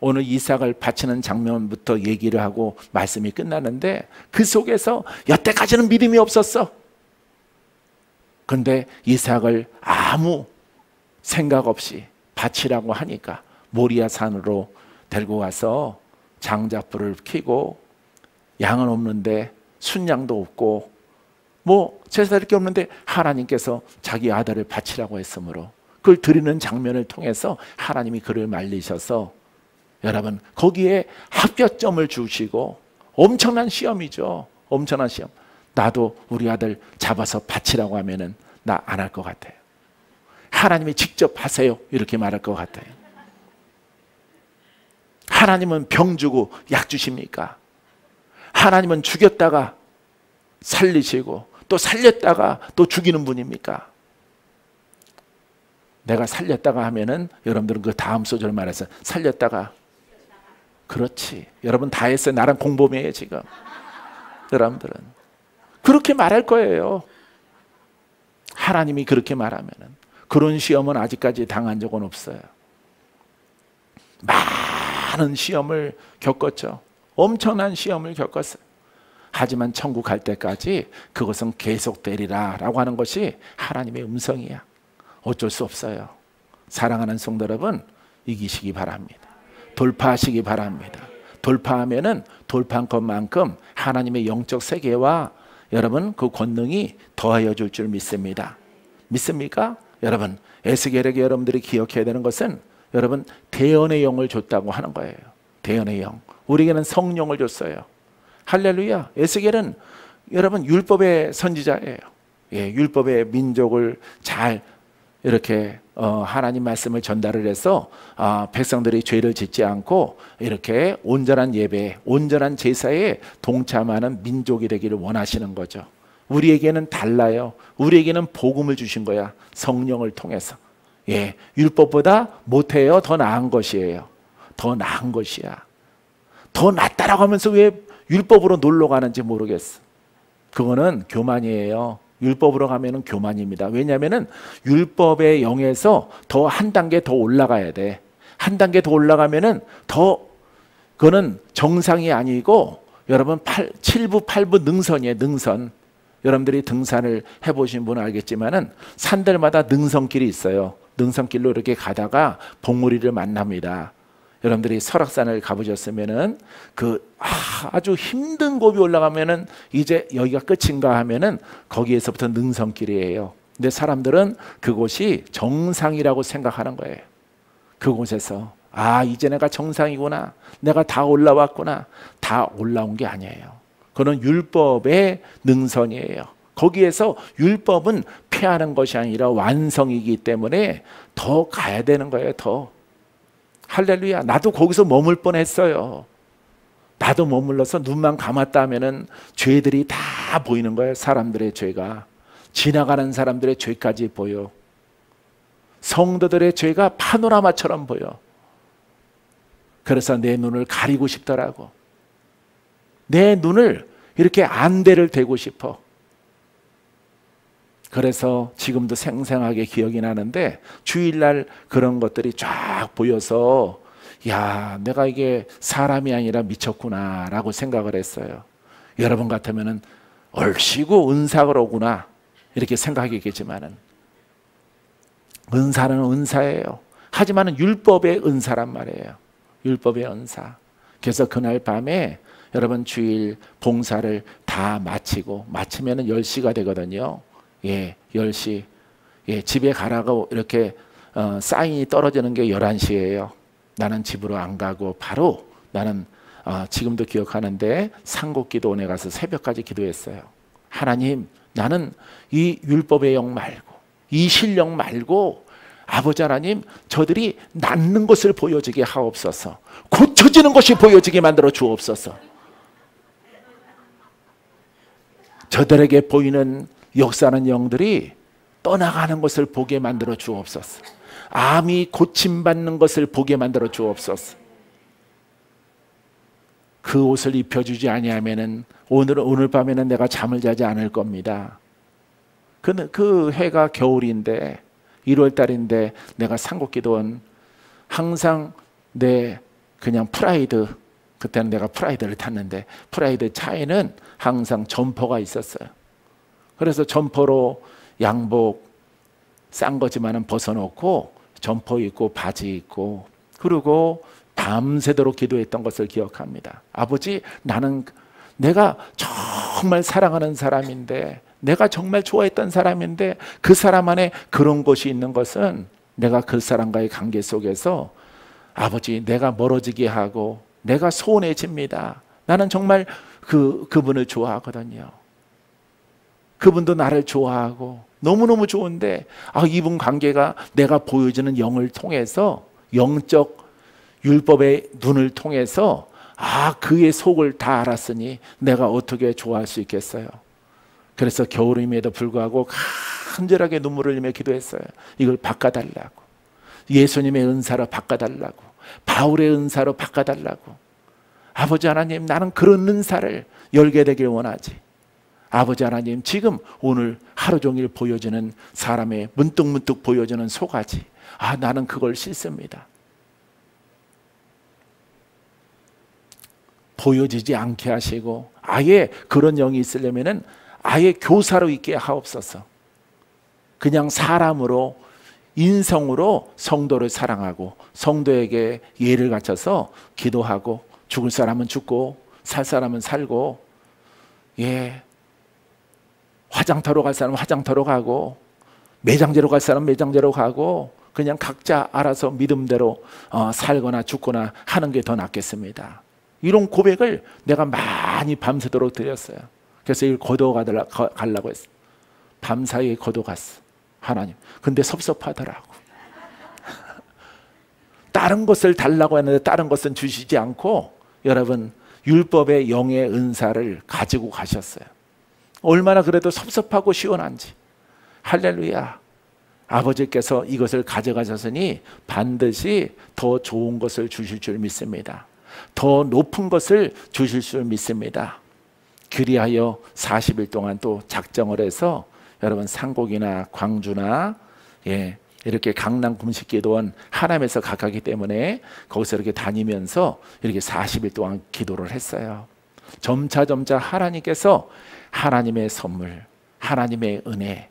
오늘 이삭을 바치는 장면부터 얘기를 하고 말씀이 끝나는데 그 속에서 여태까지는 믿음이 없었어. 그런데 이삭을 아무 생각 없이 바치라고 하니까 모리아 산으로 데리고 가서 장작불을 켜고, 양은 없는데 순양도 없고 뭐 제사드릴 게 없는데 하나님께서 자기 아들을 바치라고 했으므로 그걸 드리는 장면을 통해서 하나님이 그를 말리셔서 여러분 거기에 합격점을 주시고, 엄청난 시험이죠. 엄청난 시험. 나도 우리 아들 잡아서 바치라고 하면은 나 안 할 것 같아요. 하나님이 직접 하세요 이렇게 말할 것 같아요. 하나님은 병 주고 약 주십니까? 하나님은 죽였다가 살리시고 또 살렸다가 또 죽이는 분입니까? 내가 살렸다가 하면은 여러분들은 그 다음 소절 말해서 살렸다가, 그렇지. 여러분 다 했어요. 나랑 공범이에요 지금. 여러분들은 그렇게 말할 거예요. 하나님이 그렇게 말하면은. 그런 시험은 아직까지 당한 적은 없어요. 많은 시험을 겪었죠. 엄청난 시험을 겪었어요. 하지만 천국 갈 때까지 그것은 계속되리라 라고 하는 것이 하나님의 음성이야. 어쩔 수 없어요. 사랑하는 성도 여러분, 이기시기 바랍니다. 돌파하시기 바랍니다. 돌파하면은 돌파한 것만큼 하나님의 영적 세계와 여러분 그 권능이 더하여 줄 줄 믿습니다. 믿습니까? 여러분 에스겔에게 여러분들이 기억해야 되는 것은 여러분 대언의 영을 줬다고 하는 거예요. 대언의 영. 우리에게는 성령을 줬어요. 할렐루야. 에스겔은 여러분 율법의 선지자예요. 예, 율법의 민족을 잘 이렇게 하나님 말씀을 전달을 해서 백성들이 죄를 짓지 않고 이렇게 온전한 예배, 온전한 제사에 동참하는 민족이 되기를 원하시는 거죠. 우리에게는 달라요. 우리에게는 복음을 주신 거야. 성령을 통해서. 예, 율법보다 못해요. 더 나은 것이에요. 더 나은 것이야. 더 낫다라고 하면서 왜 율법으로 놀러 가는지 모르겠어. 그거는 교만이에요. 율법으로 가면은 교만입니다. 왜냐하면은 율법의 영에서 더 한 단계 더 올라가야 돼. 한 단계 더 올라가면은 더 그거는 정상이 아니고 여러분 7부 8부 능선이에요. 능선. 여러분들이 등산을 해보신 분은 알겠지만은 산들마다 능선길이 있어요. 능선길로 이렇게 가다가 봉우리를 만납니다. 여러분들이 설악산을 가보셨으면은 아주 힘든 고비 올라가면은 이제 여기가 끝인가 하면은 거기에서부터 능선길이에요. 근데 사람들은 그곳이 정상이라고 생각하는 거예요. 그곳에서 이제 내가 정상이구나. 내가 다 올라왔구나. 다 올라온 게 아니에요. 그건 율법의 능선이에요. 거기에서 율법은 폐하는 것이 아니라 완성이기 때문에 더 가야 되는 거예요. 더. 할렐루야. 나도 거기서 머물 뻔했어요. 나도 머물러서 눈만 감았다 하면은 죄들이 다 보이는 거예요. 사람들의 죄가. 지나가는 사람들의 죄까지 보여. 성도들의 죄가 파노라마처럼 보여. 그래서 내 눈을 가리고 싶더라고. 내 눈을 이렇게 안대를 대고 싶어. 그래서 지금도 생생하게 기억이 나는데 주일날 그런 것들이 쫙 보여서 야, 내가 이게 사람이 아니라 미쳤구나 라고 생각을 했어요. 여러분 같으면은 얼씨구 은사가 오구나 이렇게 생각했겠지만은 은사는 은사예요. 하지만은 율법의 은사란 말이에요. 율법의 은사. 그래서 그날 밤에 여러분 주일 봉사를 다 마치면은 10시가 되거든요. 예, 10시. 예, 집에 가라고 이렇게 사인이 떨어지는 게 11시예요. 나는 집으로 안 가고 바로 나는 지금도 기억하는데 상곡기도원에 가서 새벽까지 기도했어요. 하나님, 나는 이 율법의 영 말고, 이 신령 말고, 아버지 하나님, 저들이 낫는 것을 보여주게 하옵소서. 고쳐지는 것이 보여지게 만들어 주옵소서. 저들에게 보이는 역사하는 영들이 떠나가는 것을 보게 만들어 주옵소서. 암이 고침받는 것을 보게 만들어 주옵소서. 그 옷을 입혀주지 아니하면은 오늘 밤에는 내가 잠을 자지 않을 겁니다. 그 해가 겨울인데 1월 달인데 내가 산곡기도원 항상 내 그냥 프라이드, 그때는 내가 프라이드를 탔는데 프라이드 차에는 항상 점퍼가 있었어요. 그래서 점퍼로 양복 싼 거지만은 벗어놓고 점퍼 입고 바지 입고 그리고 밤새도록 기도했던 것을 기억합니다. 아버지, 나는 내가 정말 사랑하는 사람인데, 내가 정말 좋아했던 사람인데 그 사람 안에 그런 것이 있는 것은 내가 그 사람과의 관계 속에서 아버지, 내가 멀어지게 하고 내가 소원해집니다. 나는 정말 그분을 좋아하거든요. 그분도 나를 좋아하고 너무너무 좋은데 이분 관계가 내가 보여주는 영을 통해서, 영적 율법의 눈을 통해서 그의 속을 다 알았으니 내가 어떻게 좋아할 수 있겠어요. 그래서 겨울임에도 불구하고 간절하게 눈물을 흘리며 기도했어요. 이걸 바꿔달라고, 예수님의 은사로 바꿔달라고, 바울의 은사로 바꿔달라고. 아버지 하나님, 나는 그런 은사를 열게 되길 원하지. 아버지 하나님, 지금 오늘 하루 종일 보여주는 사람의 문득문득 보여주는 속아지, 나는 그걸 싫습니다. 보여지지 않게 하시고, 아예 그런 영이 있으려면은 아예 교사로 있게 하옵소서. 그냥 사람으로, 인성으로 성도를 사랑하고 성도에게 예를 갖춰서 기도하고, 죽을 사람은 죽고 살 사람은 살고, 화장터로 갈 사람은 화장터로 가고, 매장제로 갈 사람은 매장제로 가고, 그냥 각자 알아서 믿음대로 살거나 죽거나 하는 게 더 낫겠습니다. 이런 고백을 내가 많이 밤새도록 드렸어요. 그래서 이걸 거둬가려고 했어. 밤사이에 거둬갔어, 하나님. 근데 섭섭하더라고. 다른 것을 달라고 했는데 다른 것은 주시지 않고, 여러분, 율법의 영의 은사를 가지고 가셨어요. 얼마나 그래도 섭섭하고 시원한지. 할렐루야. 아버지께서 이것을 가져가셨으니 반드시 더 좋은 것을 주실 줄 믿습니다. 더 높은 것을 주실 줄 믿습니다. 그리하여 40일 동안 또 작정을 해서 여러분 산곡이나 광주나 이렇게 강남 금식기도원 하남에서 가깝기 때문에 거기서 이렇게 다니면서 이렇게 40일 동안 기도를 했어요. 점차 하나님께서 하나님의 선물, 하나님의 은혜,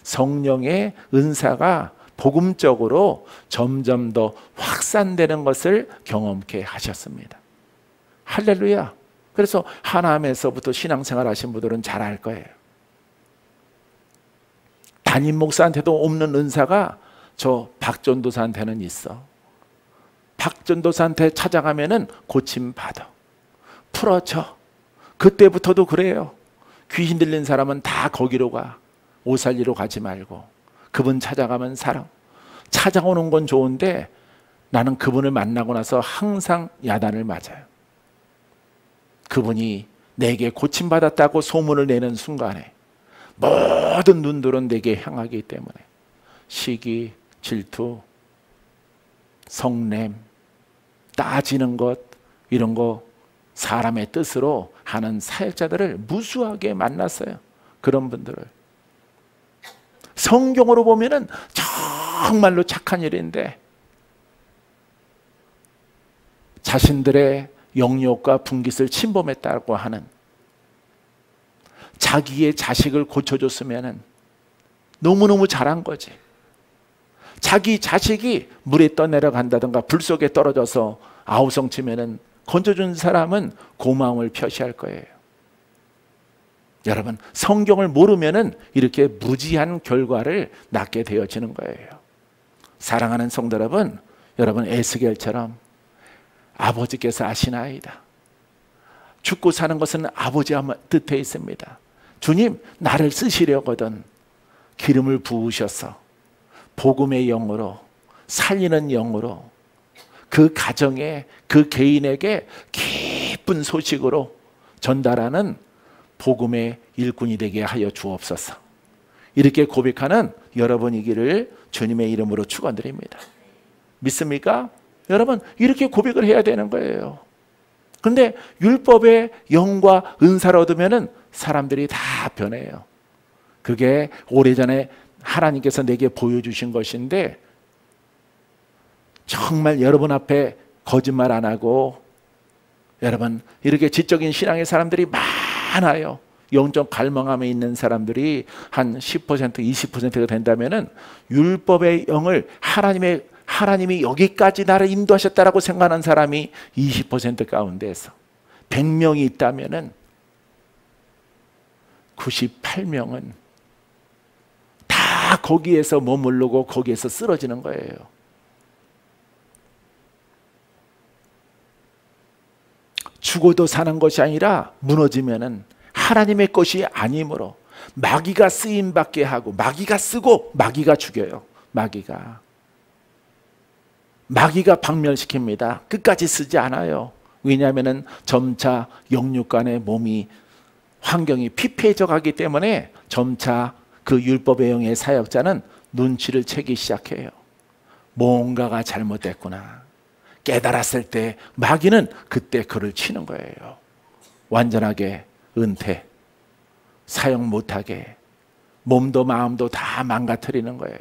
성령의 은사가 복음적으로 점점 더 확산되는 것을 경험케 하셨습니다. 할렐루야. 그래서 하나님에서부터 신앙생활 하신 분들은 잘 알 거예요. 담임 목사한테도 없는 은사가 저 박전도사한테는 있어. 박전도사한테 찾아가면은 고침 받아, 풀어져. 그때부터도 그래요. 귀신 들린 사람은 다 거기로 가. 오살리로 가지 말고 그분 찾아가면 사람. 찾아오는 건 좋은데 나는 그분을 만나고 나서 항상 야단을 맞아요. 그분이 내게 고침받았다고 소문을 내는 순간에 모든 눈들은 내게 향하기 때문에 시기, 질투, 성냄, 따지는 것, 이런 거 사람의 뜻으로 하는 사역자들을 무수하게 만났어요. 그런 분들을. 성경으로 보면은 정말로 착한 일인데 자신들의 영역과 분깃을 침범했다고 하는, 자기의 자식을 고쳐줬으면 너무너무 잘한 거지. 자기 자식이 물에 떠내려간다든가 불 속에 떨어져서 아우성 치면은 건져준 사람은 고마움을 표시할 거예요. 여러분, 성경을 모르면은 이렇게 무지한 결과를 낳게 되어지는 거예요. 사랑하는 성도 여러분, 여러분 에스겔처럼 아버지께서 아시나이다. 죽고 사는 것은 아버지 뜻에 있습니다. 주님 나를 쓰시려거든 기름을 부으셔서 복음의 영으로 살리는 영으로 그 가정에 그 개인에게 기쁜 소식으로 전달하는 복음의 일꾼이 되게 하여 주옵소서. 이렇게 고백하는 여러분이기를 주님의 이름으로 축원드립니다. 믿습니까? 여러분 이렇게 고백을 해야 되는 거예요. 근데 율법의 영과 은사를 얻으면은 사람들이 다 변해요. 그게 오래전에 하나님께서 내게 보여주신 것인데 정말 여러분 앞에 거짓말 안 하고 여러분 이렇게 지적인 신앙의 사람들이 많아요. 영적 갈망함에 있는 사람들이 한 10%, 20%가 된다면은 율법의 영을 하나님이 여기까지 나를 인도하셨다라고 생각하는 사람이 20% 가운데에서 100명이 있다면은 98명은 다 거기에서 머무르고 거기에서 쓰러지는 거예요. 죽어도 사는 것이 아니라 무너지면은 하나님의 것이 아니므로 마귀가 쓰임받게 하고 마귀가 쓰고 마귀가 죽여요. 마귀가 박멸시킵니다. 끝까지 쓰지 않아요. 왜냐하면 점차 영육간의 몸이 환경이 피폐해져 가기 때문에 점차 그 율법의 영의 사역자는 눈치를 채기 시작해요. 뭔가가 잘못됐구나 깨달았을 때 마귀는 그때 그를 치는 거예요. 완전하게 은퇴, 사용 못하게 몸도 마음도 다 망가뜨리는 거예요.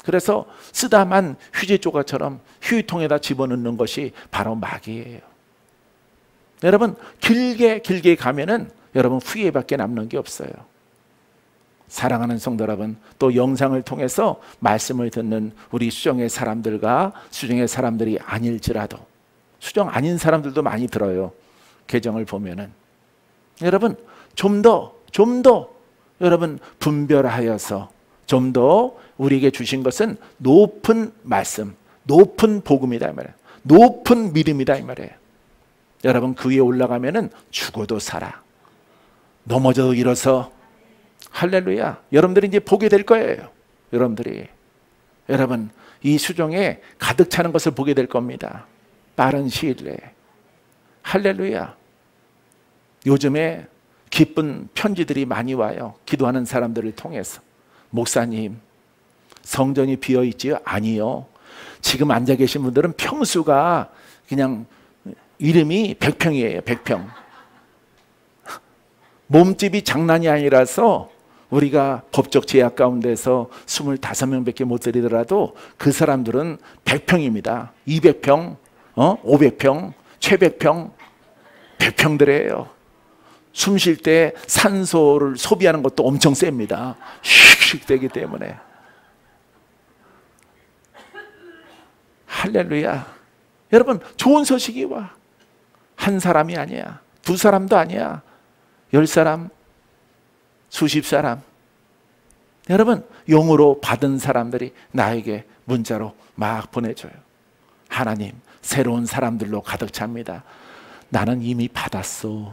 그래서 쓰다만 휴지 조각처럼 휴지통에다 집어넣는 것이 바로 마귀예요. 여러분 길게 가면은 여러분 후회밖에 남는 게 없어요. 사랑하는 성도 여러분, 또 영상을 통해서 말씀을 듣는 우리 수정의 사람들과 수정의 사람들이 아닐지라도 수정 아닌 사람들도 많이 들어요. 계정을 보면은 여러분 좀 더 여러분 분별하여서 좀 더 우리에게 주신 것은 높은 말씀, 높은 복음이다 이 말이에요. 높은 믿음이다 이 말이에요. 여러분 그 위에 올라가면은 죽어도 살아, 넘어져도 일어서, 할렐루야. 여러분들이 이제 보게 될 거예요. 여러분 이 수종에 가득 차는 것을 보게 될 겁니다. 빠른 시일 내에. 할렐루야. 요즘에 기쁜 편지들이 많이 와요. 기도하는 사람들을 통해서. 목사님 성전이 비어있지요? 아니요. 지금 앉아 계신 분들은 평수가 그냥 이름이 100평이에요. 100평. 몸집이 장난이 아니라서 우리가 법적 제약 가운데서 25명밖에 못 드리더라도 그 사람들은 100평입니다. 200평, 500평, 최백평, 100평들이에요. 숨 쉴 때 산소를 소비하는 것도 엄청 셉니다. 슉슉 되기 때문에. 할렐루야. 여러분 좋은 소식이 와. 한 사람이 아니야. 두 사람도 아니야. 10사람, 수십 사람. 여러분 영으로 받은 사람들이 나에게 문자로 막 보내줘요. 하나님 새로운 사람들로 가득 찹니다. 나는 이미 받았어.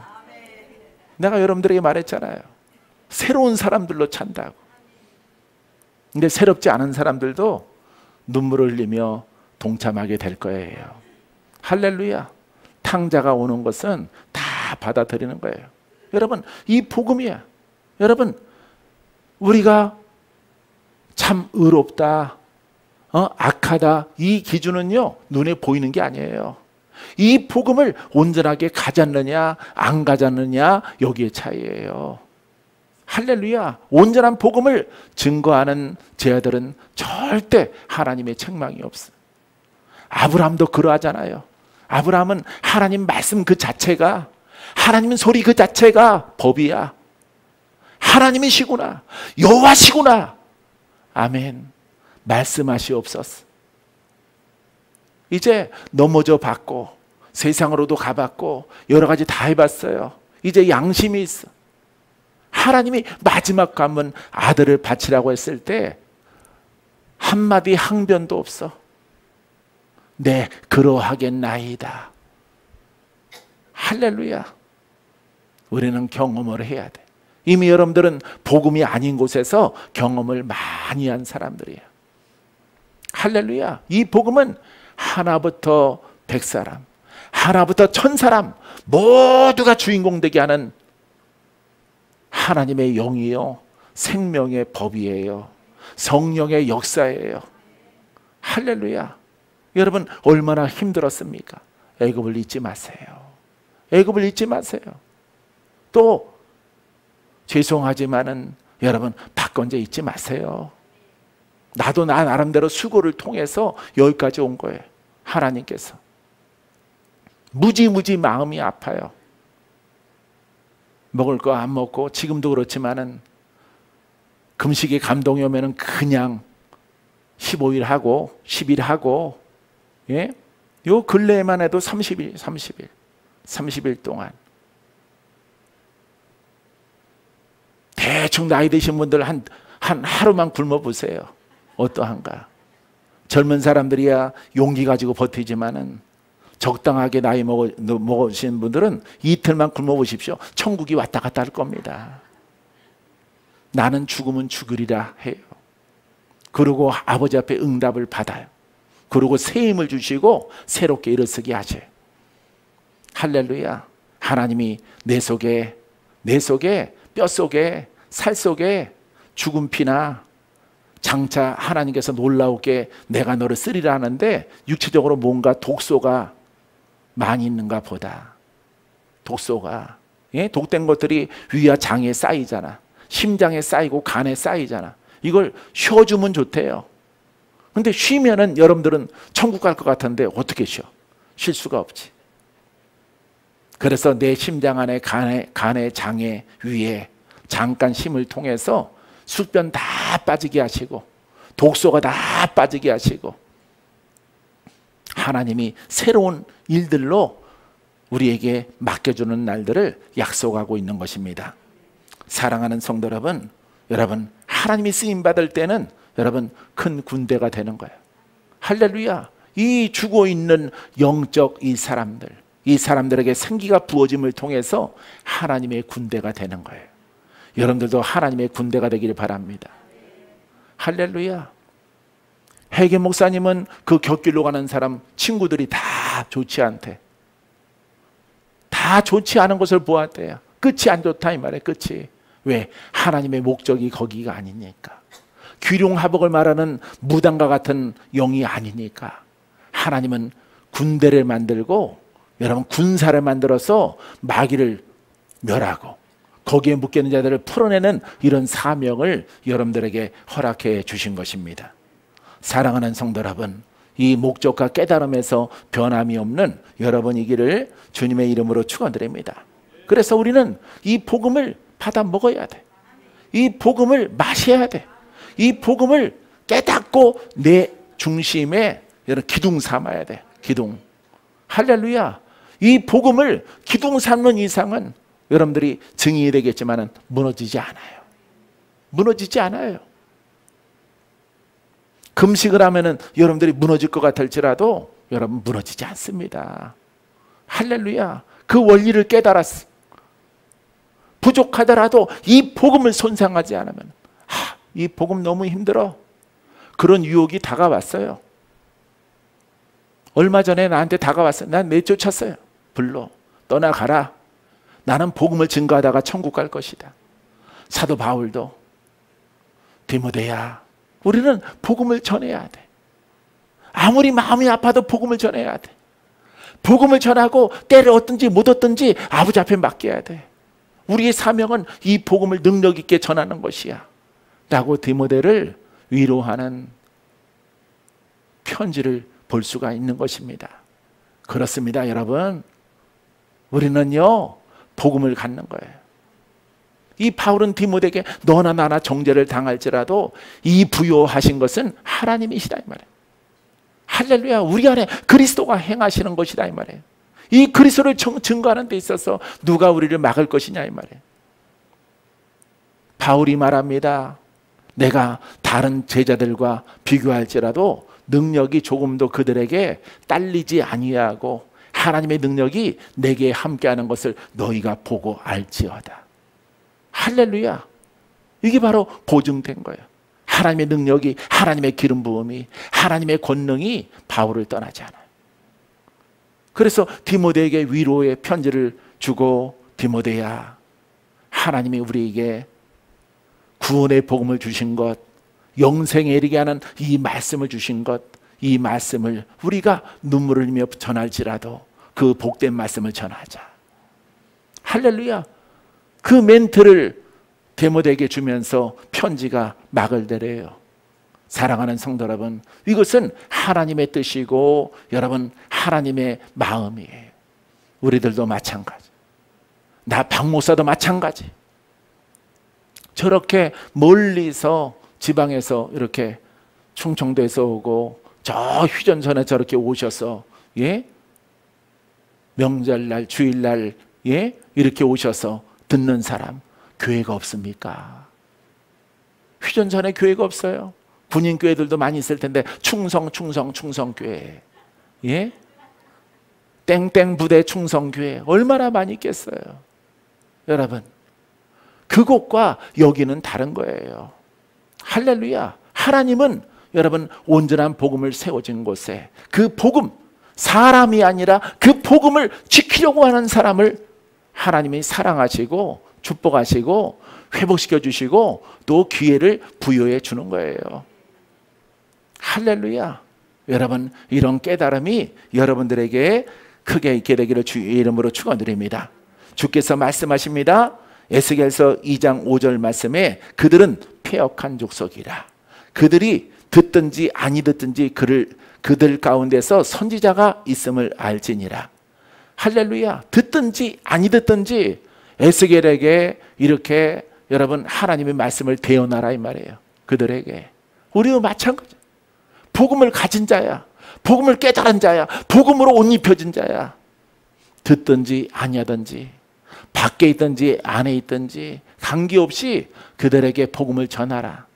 내가 여러분들에게 말했잖아요. 새로운 사람들로 찬다고. 근데 새롭지 않은 사람들도 눈물을 흘리며 동참하게 될 거예요. 할렐루야. 탕자가 오는 것은 다 받아들이는 거예요. 여러분 이 복음이야. 여러분 우리가 참 의롭다, 악하다 이 기준은요 눈에 보이는 게 아니에요. 이 복음을 온전하게 가졌느냐 안 가졌느냐 여기에 차이예요. 할렐루야. 온전한 복음을 증거하는 제 아들은 절대 하나님의 책망이 없어요. 아브라함도 그러하잖아요. 아브라함은 하나님 말씀 그 자체가, 하나님 소리 그 자체가 법이야. 하나님이시구나, 여호와시구나. 아멘. 말씀하시옵소서. 이제 넘어져 봤고 세상으로도 가봤고 여러 가지 다 해봤어요. 이제 양심이 있어. 하나님이 마지막 감은 아들을 바치라고 했을 때 한마디 항변도 없어. 네 그러하겠나이다. 할렐루야. 우리는 경험을 해야 돼. 이미 여러분들은 복음이 아닌 곳에서 경험을 많이 한 사람들이에요. 할렐루야. 이 복음은 하나부터 100사람, 하나부터 1000사람 모두가 주인공 되게 하는 하나님의 영이요, 생명의 법이에요. 성령의 역사예요. 할렐루야. 여러분 얼마나 힘들었습니까? 애굽을 잊지 마세요. 애굽을 잊지 마세요. 또 죄송하지만은 여러분 박건제 잊지 마세요. 나도 나 나름대로 수고를 통해서 여기까지 온 거예요. 하나님께서 무지무지 마음이 아파요. 먹을 거 안 먹고, 지금도 그렇지만은 금식에 감동이 오면은 그냥 15일 하고 10일 하고, 예? 요 근래에만 해도 30일 동안 대충 나이 드신 분들 한 하루만 굶어 보세요. 어떠한가? 젊은 사람들이야 용기 가지고 버티지만은 적당하게 나이 먹으신 분들은 이틀만 굶어 보십시오. 천국이 왔다 갔다 할 겁니다. 나는 죽으면 죽으리라 해요. 그리고 아버지 앞에 응답을 받아요. 그리고 새 힘을 주시고 새롭게 일어서게 하셔요. 할렐루야. 하나님이 내 속에 뼈 속에 살 속에 죽은 피나 장차 하나님께서 놀라우게 내가 너를 쓰리라 하는데, 육체적으로 뭔가 독소가 많이 있는가 보다. 독소가, 예? 독된 것들이 위와 장에 쌓이잖아. 심장에 쌓이고 간에 쌓이잖아. 이걸 쉬어주면 좋대요. 근데 쉬면은 여러분들은 천국 갈 것 같은데 어떻게 쉬어? 쉴 수가 없지. 그래서 내 심장 안에 간에 장에 위에 잠깐 쉼을 통해서 숙변 다 빠지게 하시고 독소가 다 빠지게 하시고 하나님이 새로운 일들로 우리에게 맡겨주는 날들을 약속하고 있는 것입니다. 사랑하는 성도 여러분 하나님이 쓰임받을 때는 여러분 큰 군대가 되는 거예요. 할렐루야. 이 죽어 있는 영적 이 사람들에게 생기가 부어짐을 통해서 하나님의 군대가 되는 거예요. 여러분들도 하나님의 군대가 되기를 바랍니다. 할렐루야. 해계 목사님은 그 곁길로 가는 사람 친구들이 다 좋지 않대. 다 좋지 않은 것을 보았대요. 끝이 안 좋다 이 말이에요. 끝이. 왜? 하나님의 목적이 거기가 아니니까. 귀룡하복을 말하는 무당과 같은 영이 아니니까. 하나님은 군대를 만들고 여러분 군사를 만들어서 마귀를 멸하고 거기에 묶여있는 자들을 풀어내는 이런 사명을 여러분들에게 허락해 주신 것입니다. 사랑하는 성도 여러분, 이 목적과 깨달음에서 변함이 없는 여러분이기를 주님의 이름으로 축원드립니다. 그래서 우리는 이 복음을 받아 먹어야 돼. 이 복음을 마셔야 돼. 이 복음을 깨닫고 내 중심에 기둥 삼아야 돼. 기둥. 할렐루야. 이 복음을 기둥 삼는 이상은 여러분들이 증인이 되겠지만 무너지지 않아요. 무너지지 않아요. 금식을 하면은 여러분들이 무너질 것 같을지라도 여러분 무너지지 않습니다. 할렐루야. 그 원리를 깨달았어. 부족하더라도 이 복음을 손상하지 않으면 이 복음 너무 힘들어. 그런 유혹이 다가왔어요. 얼마 전에 나한테 다가왔어요. 난 내쫓았어요. 불러. 떠나가라. 나는 복음을 증거하다가 천국 갈 것이다. 사도 바울도 디모데야, 우리는 복음을 전해야 돼. 아무리 마음이 아파도 복음을 전해야 돼. 복음을 전하고 때를 얻든지 못 얻든지 아버지 앞에 맡겨야 돼. 우리의 사명은 이 복음을 능력 있게 전하는 것이야 라고 디모데를 위로하는 편지를 볼 수가 있는 것입니다. 그렇습니다, 여러분. 우리는요 복음을 갖는 거예요. 이 바울은 디모데에게 너나 나나 정죄를 당할지라도 이 부요하신 것은 하나님이시다 이 말이에요. 할렐루야. 우리 안에 그리스도가 행하시는 것이다 이 말이에요. 이 그리스도를 증거하는 데 있어서 누가 우리를 막을 것이냐 이 말이에요. 바울이 말합니다. 내가 다른 제자들과 비교할지라도 능력이 조금도 그들에게 딸리지 아니하고 하나님의 능력이 내게 함께하는 것을 너희가 보고 알지어다. 할렐루야. 이게 바로 보증된 거예요. 하나님의 능력이, 하나님의 기름 부음이, 하나님의 권능이 바울을 떠나지 않아요. 그래서 디모데에게 위로의 편지를 주고, 디모데야, 하나님이 우리에게 구원의 복음을 주신 것, 영생에 이르게 하는 이 말씀을 주신 것, 이 말씀을 우리가 눈물을 흘리며 전할지라도 그 복된 말씀을 전하자. 할렐루야. 그 멘트를 디모데에게 주면서 편지가 막을 내려요. 사랑하는 성도 여러분, 이것은 하나님의 뜻이고 여러분 하나님의 마음이에요. 우리들도 마찬가지. 나 박목사도 마찬가지. 저렇게 멀리서 지방에서 이렇게 충청도에서 오고 저 휴전선에 저렇게 오셔서 명절날 주일날 이렇게 오셔서 듣는 사람 교회가 없습니까? 휴전선에 교회가 없어요. 군인교회들도 많이 있을 텐데 충성교회 땡땡 부대 충성교회 얼마나 많이 있겠어요. 여러분 그곳과 여기는 다른 거예요. 할렐루야. 하나님은 여러분 온전한 복음을 세워진 곳에 그 복음, 사람이 아니라 그 복음을 지키려고 하는 사람을 하나님이 사랑하시고 축복하시고 회복시켜 주시고 또 기회를 부여해 주는 거예요. 할렐루야. 여러분 이런 깨달음이 여러분들에게 크게 있게 되기를 주의 이름으로 축원드립니다. 주께서 말씀하십니다. 에스겔서 2장 5절 말씀에 그들은 패역한 족속이라. 그들이 듣든지 아니 듣든지 그들 가운데서 선지자가 있음을 알지니라. 할렐루야. 듣든지 아니 듣든지 에스겔에게 이렇게 여러분 하나님의 말씀을 대언하라 이 말이에요. 그들에게. 우리도 마찬가지. 복음을 가진 자야. 복음을 깨달은 자야. 복음으로 옷 입혀진 자야. 듣든지 아니하든지 밖에 있든지 안에 있든지 관계없이 그들에게 복음을 전하라.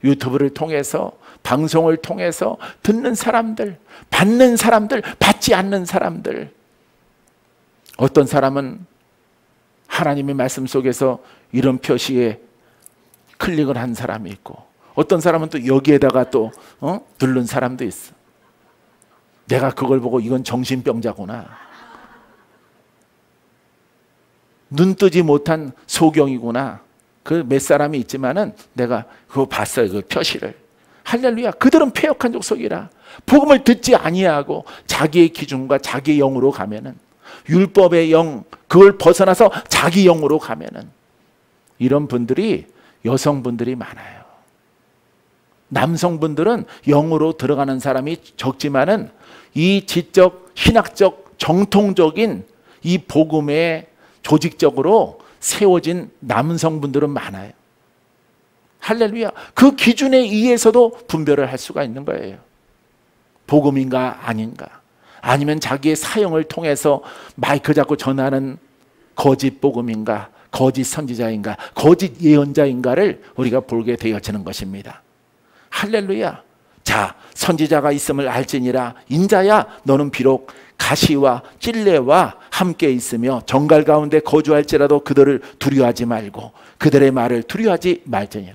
유튜브를 통해서 방송을 통해서 듣는 사람들, 받는 사람들, 받지 않는 사람들. 어떤 사람은 하나님의 말씀 속에서 이런 표시에 클릭을 한 사람이 있고 어떤 사람은 또 여기에다가 또 누른 사람도 있어. 내가 그걸 보고 이건 정신병자구나. 눈 뜨지 못한 소경이구나. 그 몇 사람이 있지만은 내가 그거 봤어요. 그 표시를. 할렐루야. 그들은 패역한 족속이라. 복음을 듣지 아니하고 자기의 기준과 자기의 영으로 가면은 율법의 영 그걸 벗어나서 자기 영으로 가면은 이런 분들이 여성분들이 많아요. 남성분들은 영으로 들어가는 사람이 적지만은 이 지적, 신학적, 정통적인 이 복음에 조직적으로 세워진 남성분들은 많아요. 할렐루야. 그 기준에 의해서도 분별을 할 수가 있는 거예요. 복음인가 아닌가. 아니면 자기의 사형을 통해서 마이크 잡고 전하는 거짓 복음인가, 거짓 선지자인가, 거짓 예언자인가를 우리가 보게 되어지는 것입니다. 할렐루야. 자, 선지자가 있음을 알지니라. 인자야 너는 비록 가시와 찔레와 함께 있으며 정갈 가운데 거주할지라도 그들을 두려워하지 말고 그들의 말을 두려워하지 말지니라.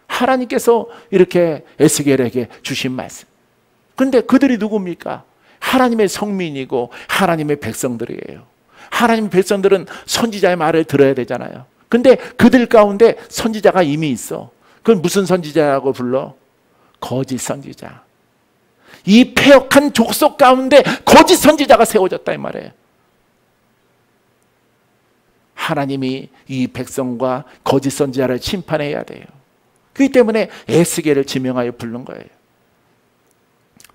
하나님께서 이렇게 에스겔에게 주신 말씀. 그런데 그들이 누굽니까? 하나님의 성민이고 하나님의 백성들이에요. 하나님의 백성들은 선지자의 말을 들어야 되잖아요. 근데 그들 가운데 선지자가 이미 있어. 그건 무슨 선지자라고 불러? 거짓 선지자. 이 패역한 족속 가운데 거짓 선지자가 세워졌다 이 말이에요. 하나님이 이 백성과 거짓 선지자를 심판해야 돼요. 그렇기 때문에 에스겔을 지명하여 부른 거예요.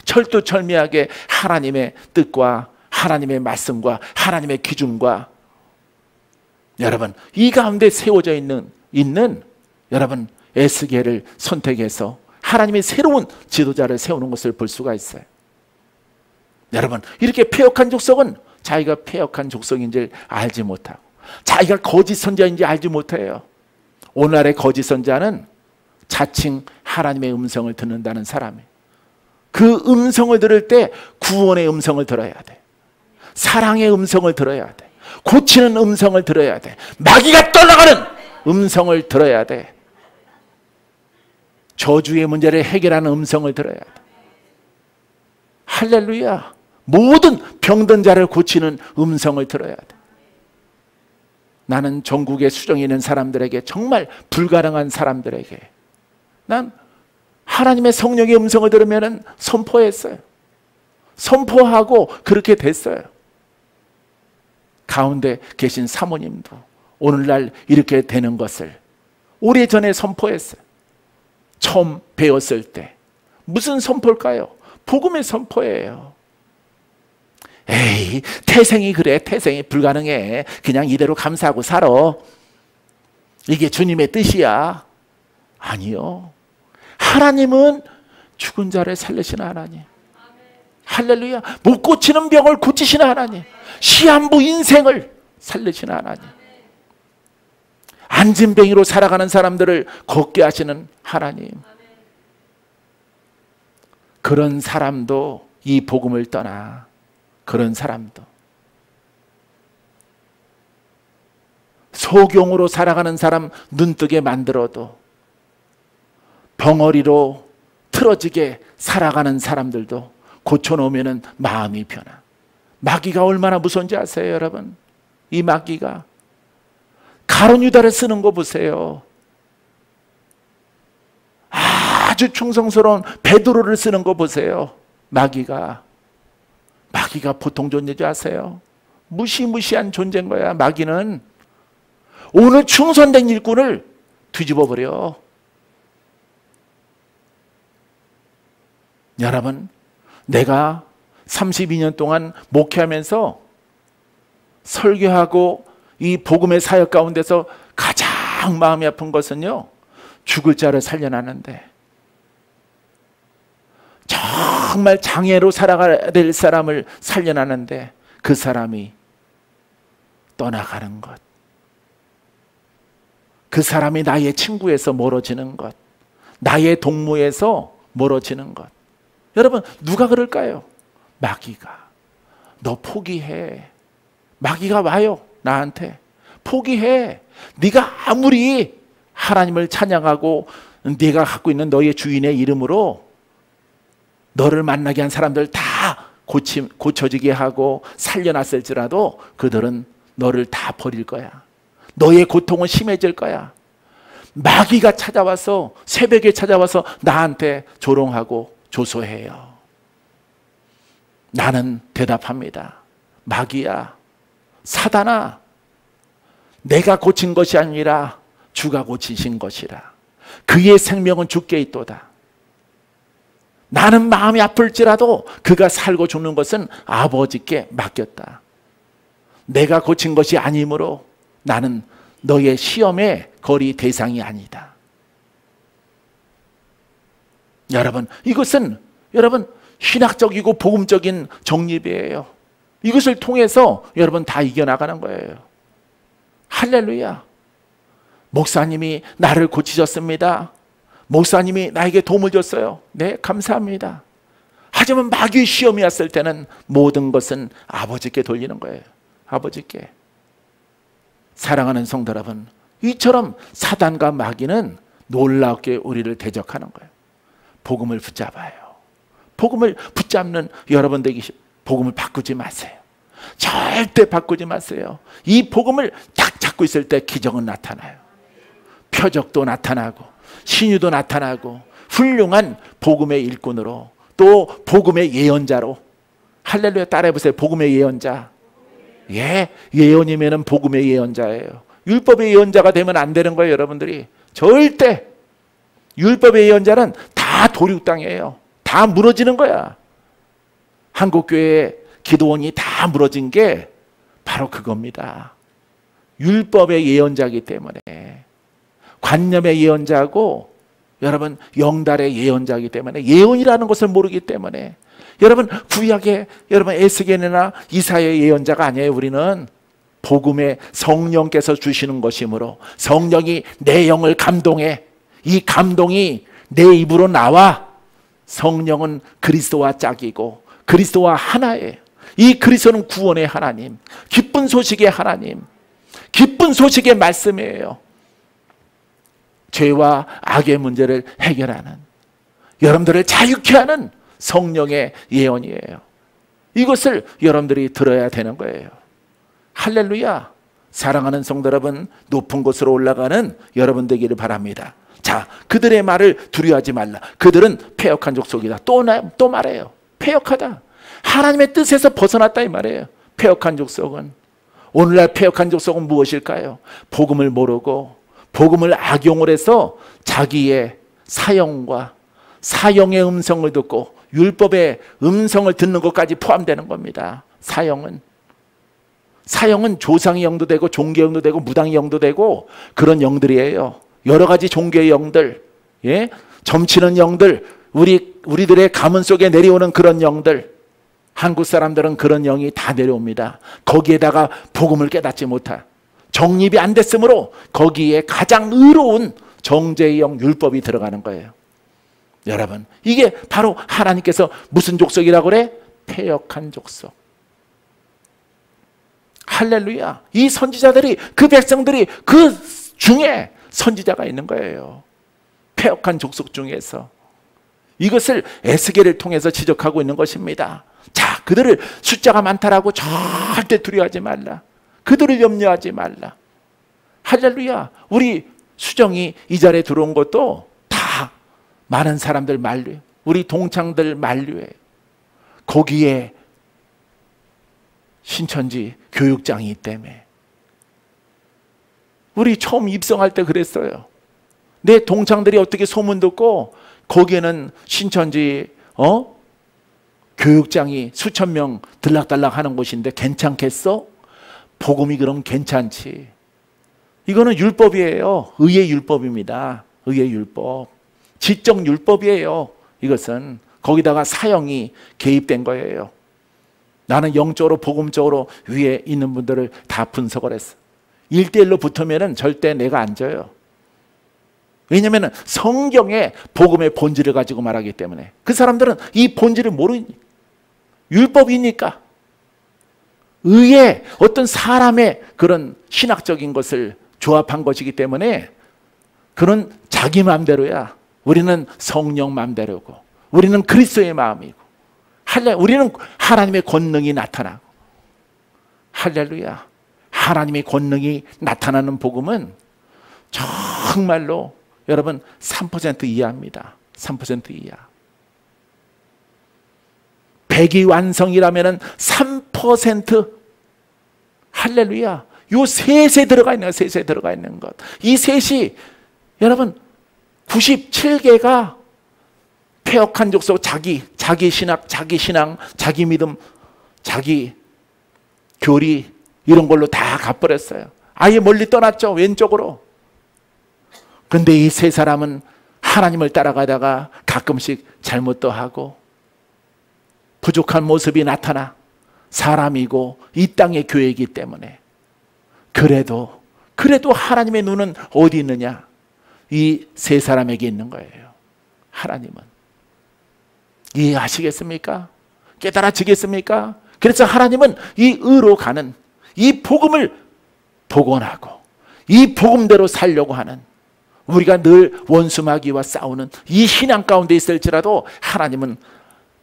철두철미하게 하나님의 뜻과 하나님의 말씀과 하나님의 기준과 여러분 이 가운데 세워져 있는 여러분 에스겔을 선택해서 하나님의 새로운 지도자를 세우는 것을 볼 수가 있어요. 여러분 이렇게 패역한 족속은 자기가 패역한 족속인지 알지 못하고 자기가 거짓 선지자인지 알지 못해요. 오늘날의 거짓 선지자는 자칭 하나님의 음성을 듣는다는 사람이에요. 그 음성을 들을 때 구원의 음성을 들어야 돼. 사랑의 음성을 들어야 돼. 고치는 음성을 들어야 돼. 마귀가 떠나가는 음성을 들어야 돼. 저주의 문제를 해결하는 음성을 들어야 돼. 할렐루야. 모든 병든 자를 고치는 음성을 들어야 돼. 나는 전국에 수정이 있는 사람들에게, 정말 불가능한 사람들에게 난 하나님의 성령의 음성을 들으면 선포했어요. 선포하고 그렇게 됐어요. 가운데 계신 사모님도 오늘날 이렇게 되는 것을 오래전에 선포했어요. 처음 배웠을 때. 무슨 선포일까요? 복음의 선포예요. 에이, 태생이 그래. 태생이 불가능해. 그냥 이대로 감사하고 살아. 이게 주님의 뜻이야. 아니요. 하나님은 죽은 자를 살리시는 하나님. 할렐루야. 못 고치는 병을 고치시는 하나님. 시한부 인생을 살리시는 하나님. 안진뱅이로 살아가는 사람들을 걷게 하시는 하나님. 그런 사람도 이 복음을 떠나. 그런 사람도 소경으로 살아가는 사람 눈뜨게 만들어도 벙어리로 틀어지게 살아가는 사람들도 고쳐놓으면 마음이 변화. 마귀가 얼마나 무서운지 아세요, 여러분? 이 마귀가 가룟 유다를 쓰는 거 보세요. 아주 충성스러운 베드로를 쓰는 거 보세요. 마귀가 보통 존재지 아세요? 무시무시한 존재인 거야. 마귀는 오늘 충성된 일꾼을 뒤집어 버려. 여러분, 내가 32년 동안 목회하면서 설교하고 이 복음의 사역 가운데서 가장 마음이 아픈 것은요, 죽을 자를 살려놨는데 정말 장애로 살아가야 될 사람을 살려놨는데 그 사람이 떠나가는 것, 그 사람이 나의 친구에서 멀어지는 것, 나의 동무에서 멀어지는 것. 여러분, 누가 그럴까요? 마귀가. 너 포기해. 마귀가 와요, 나한테. 포기해. 네가 아무리 하나님을 찬양하고 네가 갖고 있는 너의 주인의 이름으로 너를 만나게 한 사람들 다 고쳐지게 하고 살려놨을지라도 그들은 너를 다 버릴 거야. 너의 고통은 심해질 거야. 마귀가 찾아와서, 새벽에 찾아와서 나한테 조롱하고 조소해요. 나는 대답합니다. 마귀야, 사단아, 내가 고친 것이 아니라 주가 고치신 것이라. 그의 생명은 주께 있도다. 나는 마음이 아플지라도 그가 살고 죽는 것은 아버지께 맡겼다. 내가 고친 것이 아니므로 나는 너의 시험의 거리 대상이 아니다. 여러분, 이것은 여러분 신학적이고 복음적인 정립이에요. 이것을 통해서 여러분 다 이겨나가는 거예요. 할렐루야. 목사님이 나를 고치셨습니다. 목사님이 나에게 도움을 줬어요. 네, 감사합니다. 하지만 마귀의 시험이 왔을 때는 모든 것은 아버지께 돌리는 거예요. 아버지께. 사랑하는 성도 여러분, 이처럼 사단과 마귀는 놀랍게 우리를 대적하는 거예요. 복음을 붙잡아요. 복음을 붙잡는 여러분 되기, 복음을 바꾸지 마세요. 절대 바꾸지 마세요. 이 복음을 딱 잡고 있을 때 기적은 나타나요. 표적도 나타나고 신유도 나타나고 훌륭한 복음의 일꾼으로, 또 복음의 예언자로. 할렐루야. 따라해보세요. 복음의 예언자. 예, 예언이면은 복음의 예언자예요. 율법의 예언자가 되면 안 되는 거예요, 여러분들이. 절대. 율법의 예언자는 다 도륙당해요. 다 무너지는 거야. 한국교회의 기도원이 다 무너진 게 바로 그겁니다. 율법의 예언자이기 때문에. 관념의 예언자고 여러분 영달의 예언자이기 때문에, 예언이라는 것을 모르기 때문에. 여러분 구약의 여러분 에스겔이나 이사야의 예언자가 아니에요. 우리는 복음의 성령께서 주시는 것이므로 성령이 내 영을 감동해. 이 감동이 내 입으로 나와. 성령은 그리스도와 짝이고 그리스도와 하나예요. 이 그리스도는 구원의 하나님, 기쁜 소식의 하나님, 기쁜 소식의 말씀이에요. 죄와 악의 문제를 해결하는, 여러분들을 자유케 하는 성령의 예언이에요. 이것을 여러분들이 들어야 되는 거예요. 할렐루야. 사랑하는 성도 여러분, 높은 곳으로 올라가는 여러분 되기를 바랍니다. 자, 그들의 말을 두려워하지 말라. 그들은 패역한 족속이다. 또 말해요. 패역하다. 하나님의 뜻에서 벗어났다 이 말이에요. 패역한 족속은, 오늘날 패역한 족속은 무엇일까요? 복음을 모르고 복음을 악용을 해서 자기의 사형과 사형의 음성을 듣고 율법의 음성을 듣는 것까지 포함되는 겁니다. 사형은 조상의 영도 되고 종교의 영도 되고 무당의 영도 되고 그런 영들이에요. 여러 가지 종교의 영들, 예? 점치는 영들, 우리들의 가문 속에 내려오는 그런 영들, 한국 사람들은 그런 영이 다 내려옵니다. 거기에다가 복음을 깨닫지 못한, 정립이 안 됐으므로 거기에 가장 의로운 정죄의 영, 율법이 들어가는 거예요. 여러분, 이게 바로 하나님께서 무슨 족속이라고 그래? 패역한 족속. 할렐루야. 이 선지자들이, 그 백성들이 그 중에 선지자가 있는 거예요. 패역한 족속 중에서. 이것을 에스겔을 통해서 지적하고 있는 것입니다. 자, 그들을 숫자가 많다라고 절대 두려워하지 말라. 그들을 염려하지 말라. 할렐루야. 우리 수정이 이 자리에 들어온 것도 다 많은 사람들 만류, 우리 동창들 만류에 거기에 신천지 교육장이 때문에. 우리 처음 입성할 때 그랬어요. 내 동창들이 어떻게 소문 듣고 거기에는 신천지 교육장이 수천 명 들락달락 하는 곳인데 괜찮겠어? 복음이 그럼 괜찮지. 이거는 율법이에요. 의의 율법입니다. 의의 율법. 지적 율법이에요. 이것은 거기다가 사형이 개입된 거예요. 나는 영적으로 복음적으로 위에 있는 분들을 다 분석을 했어. 1대1로 붙으면 절대 내가 안 져요. 왜냐하면 성경의 복음의 본질을 가지고 말하기 때문에. 그 사람들은 이 본질을 모르니, 율법이니까 의의 어떤 사람의 그런 신학적인 것을 조합한 것이기 때문에 그런 자기 마음대로야. 우리는 성령 마음대로고, 우리는 그리스도의 마음이고, 우리는 하나님의 권능이 나타나고. 할렐루야. 하나님의 권능이 나타나는 복음은 정말로 여러분 3% 이하입니다. 3% 이하. 백이 완성이라면 3%. 할렐루야. 요 셋에 들어가 있는 것, 셋에 들어가 있는 것. 이 셋이 여러분 97개가 패역한 족속, 자기 신학, 자기 믿음, 자기 교리 이런 걸로 다 갚버렸어요. 아예 멀리 떠났죠. 왼쪽으로. 근데 이 세 사람은 하나님을 따라가다가 가끔씩 잘못도 하고 부족한 모습이 나타나. 사람이고 이 땅의 교회이기 때문에. 그래도 하나님의 눈은 어디 있느냐? 이 세 사람에게 있는 거예요. 하나님은. 이해하시겠습니까? 깨달아지겠습니까? 그래서 하나님은 이 의로 가는, 이 복음을 복원하고 이 복음대로 살려고 하는, 우리가 늘 원수마귀와 싸우는 이 신앙 가운데 있을지라도 하나님은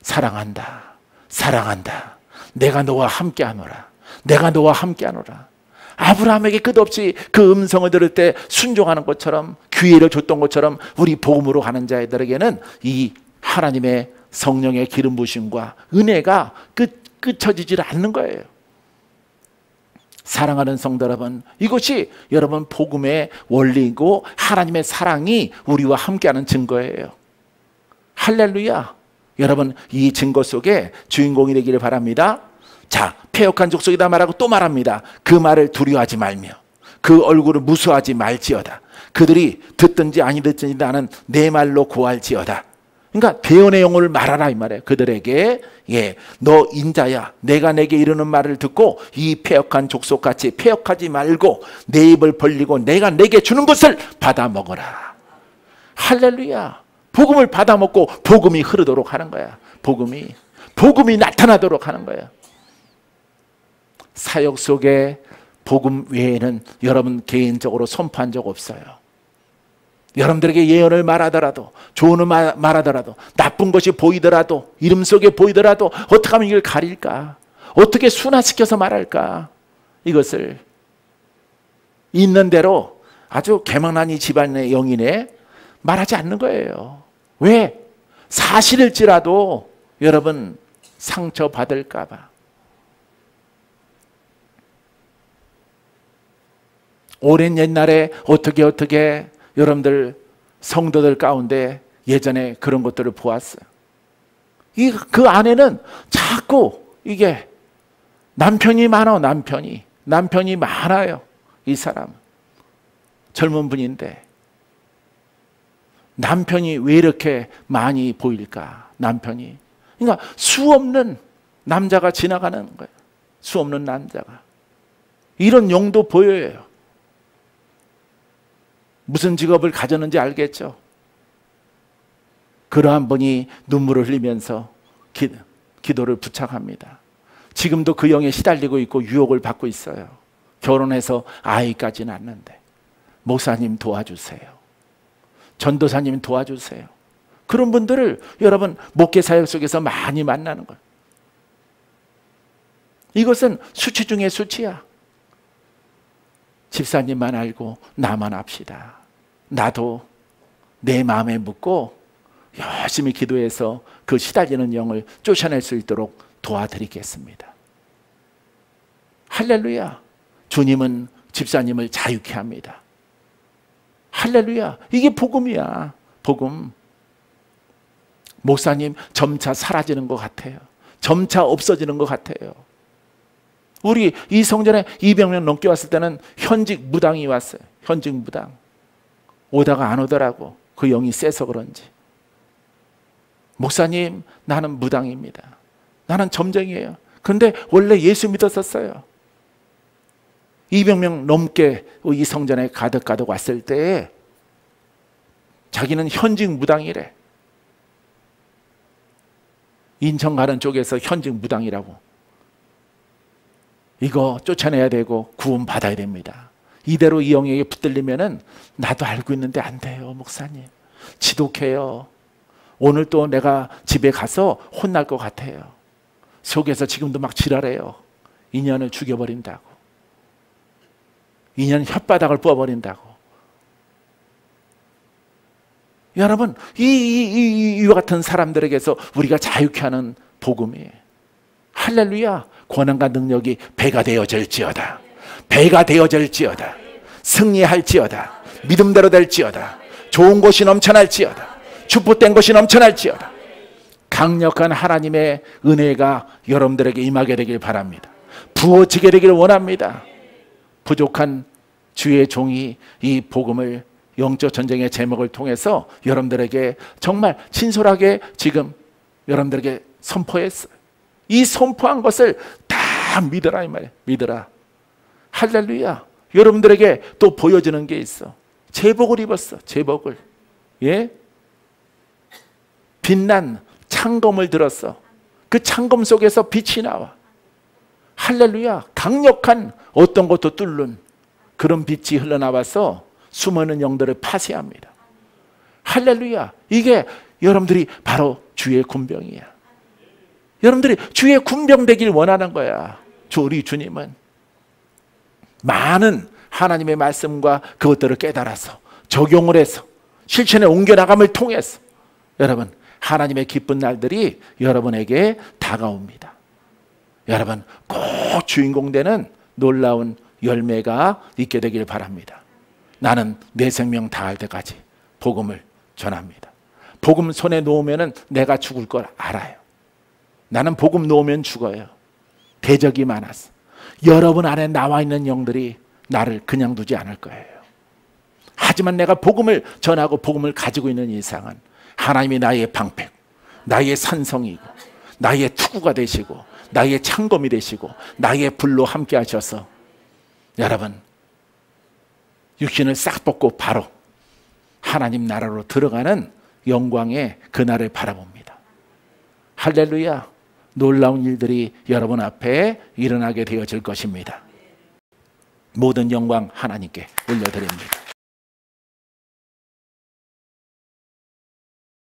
사랑한다. 사랑한다. 내가 너와 함께하노라. 내가 너와 함께하노라. 아브라함에게 끝없이 그 음성을 들을 때 순종하는 것처럼, 기회를 줬던 것처럼 우리 복음으로 가는 자들에게는 이 하나님의 성령의 기름 부으심과 은혜가 끝쳐지질 않는 거예요. 사랑하는 성도 여러분, 이것이 여러분 복음의 원리이고 하나님의 사랑이 우리와 함께하는 증거예요. 할렐루야. 여러분, 이 증거 속에 주인공이 되기를 바랍니다. 자, 패역한 족속이다 말하고 또 말합니다. 그 말을 두려워하지 말며 그 얼굴을 무수하지 말지어다. 그들이 듣든지 아니 듣든지 나는 내 말로 고할지어다. 그러니까 대언의 영혼을 말하라 이 말이에요. 그들에게, 너 인자야, 내가 내게 이르는 말을 듣고 이 패역한 족속같이 패역하지 말고 내 입을 벌리고 내가 내게 주는 것을 받아 먹어라. 할렐루야. 복음을 받아 먹고 복음이 흐르도록 하는 거야. 복음이 나타나도록 하는 거야. 사역 속에 복음 외에는 여러분 개인적으로 선포한 적 없어요. 여러분들에게 예언을 말하더라도, 조언을 말하더라도, 나쁜 것이 보이더라도, 이름 속에 보이더라도 어떻게 하면 이걸 가릴까? 어떻게 순화시켜서 말할까? 이것을 있는 대로 아주 개망난 이 집안의 영인에 말하지 않는 거예요. 왜? 사실일지라도 여러분 상처받을까 봐. 오랜 옛날에 어떻게 여러분들 성도들 가운데 예전에 그런 것들을 보았어요. 그 안에는 자꾸 이게 남편이 많아. 남편이 많아요. 이 사람 젊은 분인데 남편이 왜 이렇게 많이 보일까? 남편이, 그러니까 수없는 남자가 지나가는 거예요. 수없는 남자가. 이런 용도 보여요. 무슨 직업을 가졌는지 알겠죠? 그러한 분이 눈물을 흘리면서 기도를 부탁합니다. 지금도 그 영에 시달리고 있고 유혹을 받고 있어요. 결혼해서 아이까지 낳는데 목사님 도와주세요. 전도사님 도와주세요. 그런 분들을 여러분 목회 사역 속에서 많이 만나는 거예요. 이것은 수치 중에 수치야. 집사님만 알고 나만 합시다. 나도 내 마음에 묻고 열심히 기도해서 그 시달리는 영을 쫓아낼 수 있도록 도와드리겠습니다. 할렐루야. 주님은 집사님을 자유케 합니다. 할렐루야. 이게 복음이야. 복음. 목사님 점차 사라지는 것 같아요. 점차 없어지는 것 같아요. 우리 이 성전에 200명 넘게 왔을 때는 현직 무당이 왔어요. 현직 무당. 오다가 안 오더라고. 그 영이 세서 그런지. 목사님, 나는 무당입니다. 나는 점쟁이에요. 그런데 원래 예수 믿었었어요. 200명 넘게 이 성전에 가득 왔을 때 자기는 현직 무당이래. 인천 가는 쪽에서 현직 무당이라고. 이거 쫓아내야 되고 구원 받아야 됩니다. 이대로 이 영에게 붙들리면은 나도 알고 있는데 안 돼요, 목사님. 지독해요. 오늘 또 내가 집에 가서 혼날 것 같아요. 속에서 지금도 막 지랄해요. 인연을 죽여버린다고. 인연 혓바닥을 뽑아버린다고. 여러분, 이와 같은 사람들에게서 우리가 자유케 하는 복음이에요. 할렐루야. 권한과 능력이 배가 되어질지어다. 배가 되어질지어다. 승리할지어다. 믿음대로 될지어다. 좋은 것이 넘쳐날지어다. 축복된 것이 넘쳐날지어다. 강력한 하나님의 은혜가 여러분들에게 임하게 되길 바랍니다. 부어지게 되길 원합니다. 부족한 주의 종이 이 복음을 영적 전쟁의 제목을 통해서 여러분들에게 정말 진솔하게 지금 여러분들에게 선포했어요. 이 선포한 것을 다 믿어라 이 말이에요. 믿어라. 할렐루야. 여러분들에게 또 보여주는 게 있어. 제복을 입었어. 제복을. 예? 빛난 창검을 들었어. 그 창검 속에서 빛이 나와. 할렐루야. 강력한 어떤 것도 뚫는 그런 빛이 흘러나와서 숨어있는 영들을 파쇄합니다. 할렐루야. 이게 여러분들이 바로 주의 군병이야. 여러분들이 주의 군병 되길 원하는 거야. 우리 주님은 많은 하나님의 말씀과 그것들을 깨달아서 적용을 해서 실천에 옮겨나감을 통해서 여러분 하나님의 기쁜 날들이 여러분에게 다가옵니다. 여러분 꼭 주인공 되는 놀라운 열매가 있게 되길 바랍니다. 나는 내 생명 다할 때까지 복음을 전합니다. 복음 손에 놓으면 내가 죽을 걸 알아요. 나는 복음 놓으면 죽어요. 대적이 많았어. 여러분 안에 나와 있는 영들이 나를 그냥 두지 않을 거예요. 하지만 내가 복음을 전하고 복음을 가지고 있는 이상은 하나님이 나의 방패, 나의 산성이고 나의 투구가 되시고 나의 창검이 되시고 나의 불로 함께 하셔서 여러분 육신을 싹 벗고 바로 하나님 나라로 들어가는 영광의 그날을 바라봅니다. 할렐루야. 놀라운 일들이 여러분 앞에 일어나게 되어질 것입니다. 모든 영광 하나님께 올려드립니다.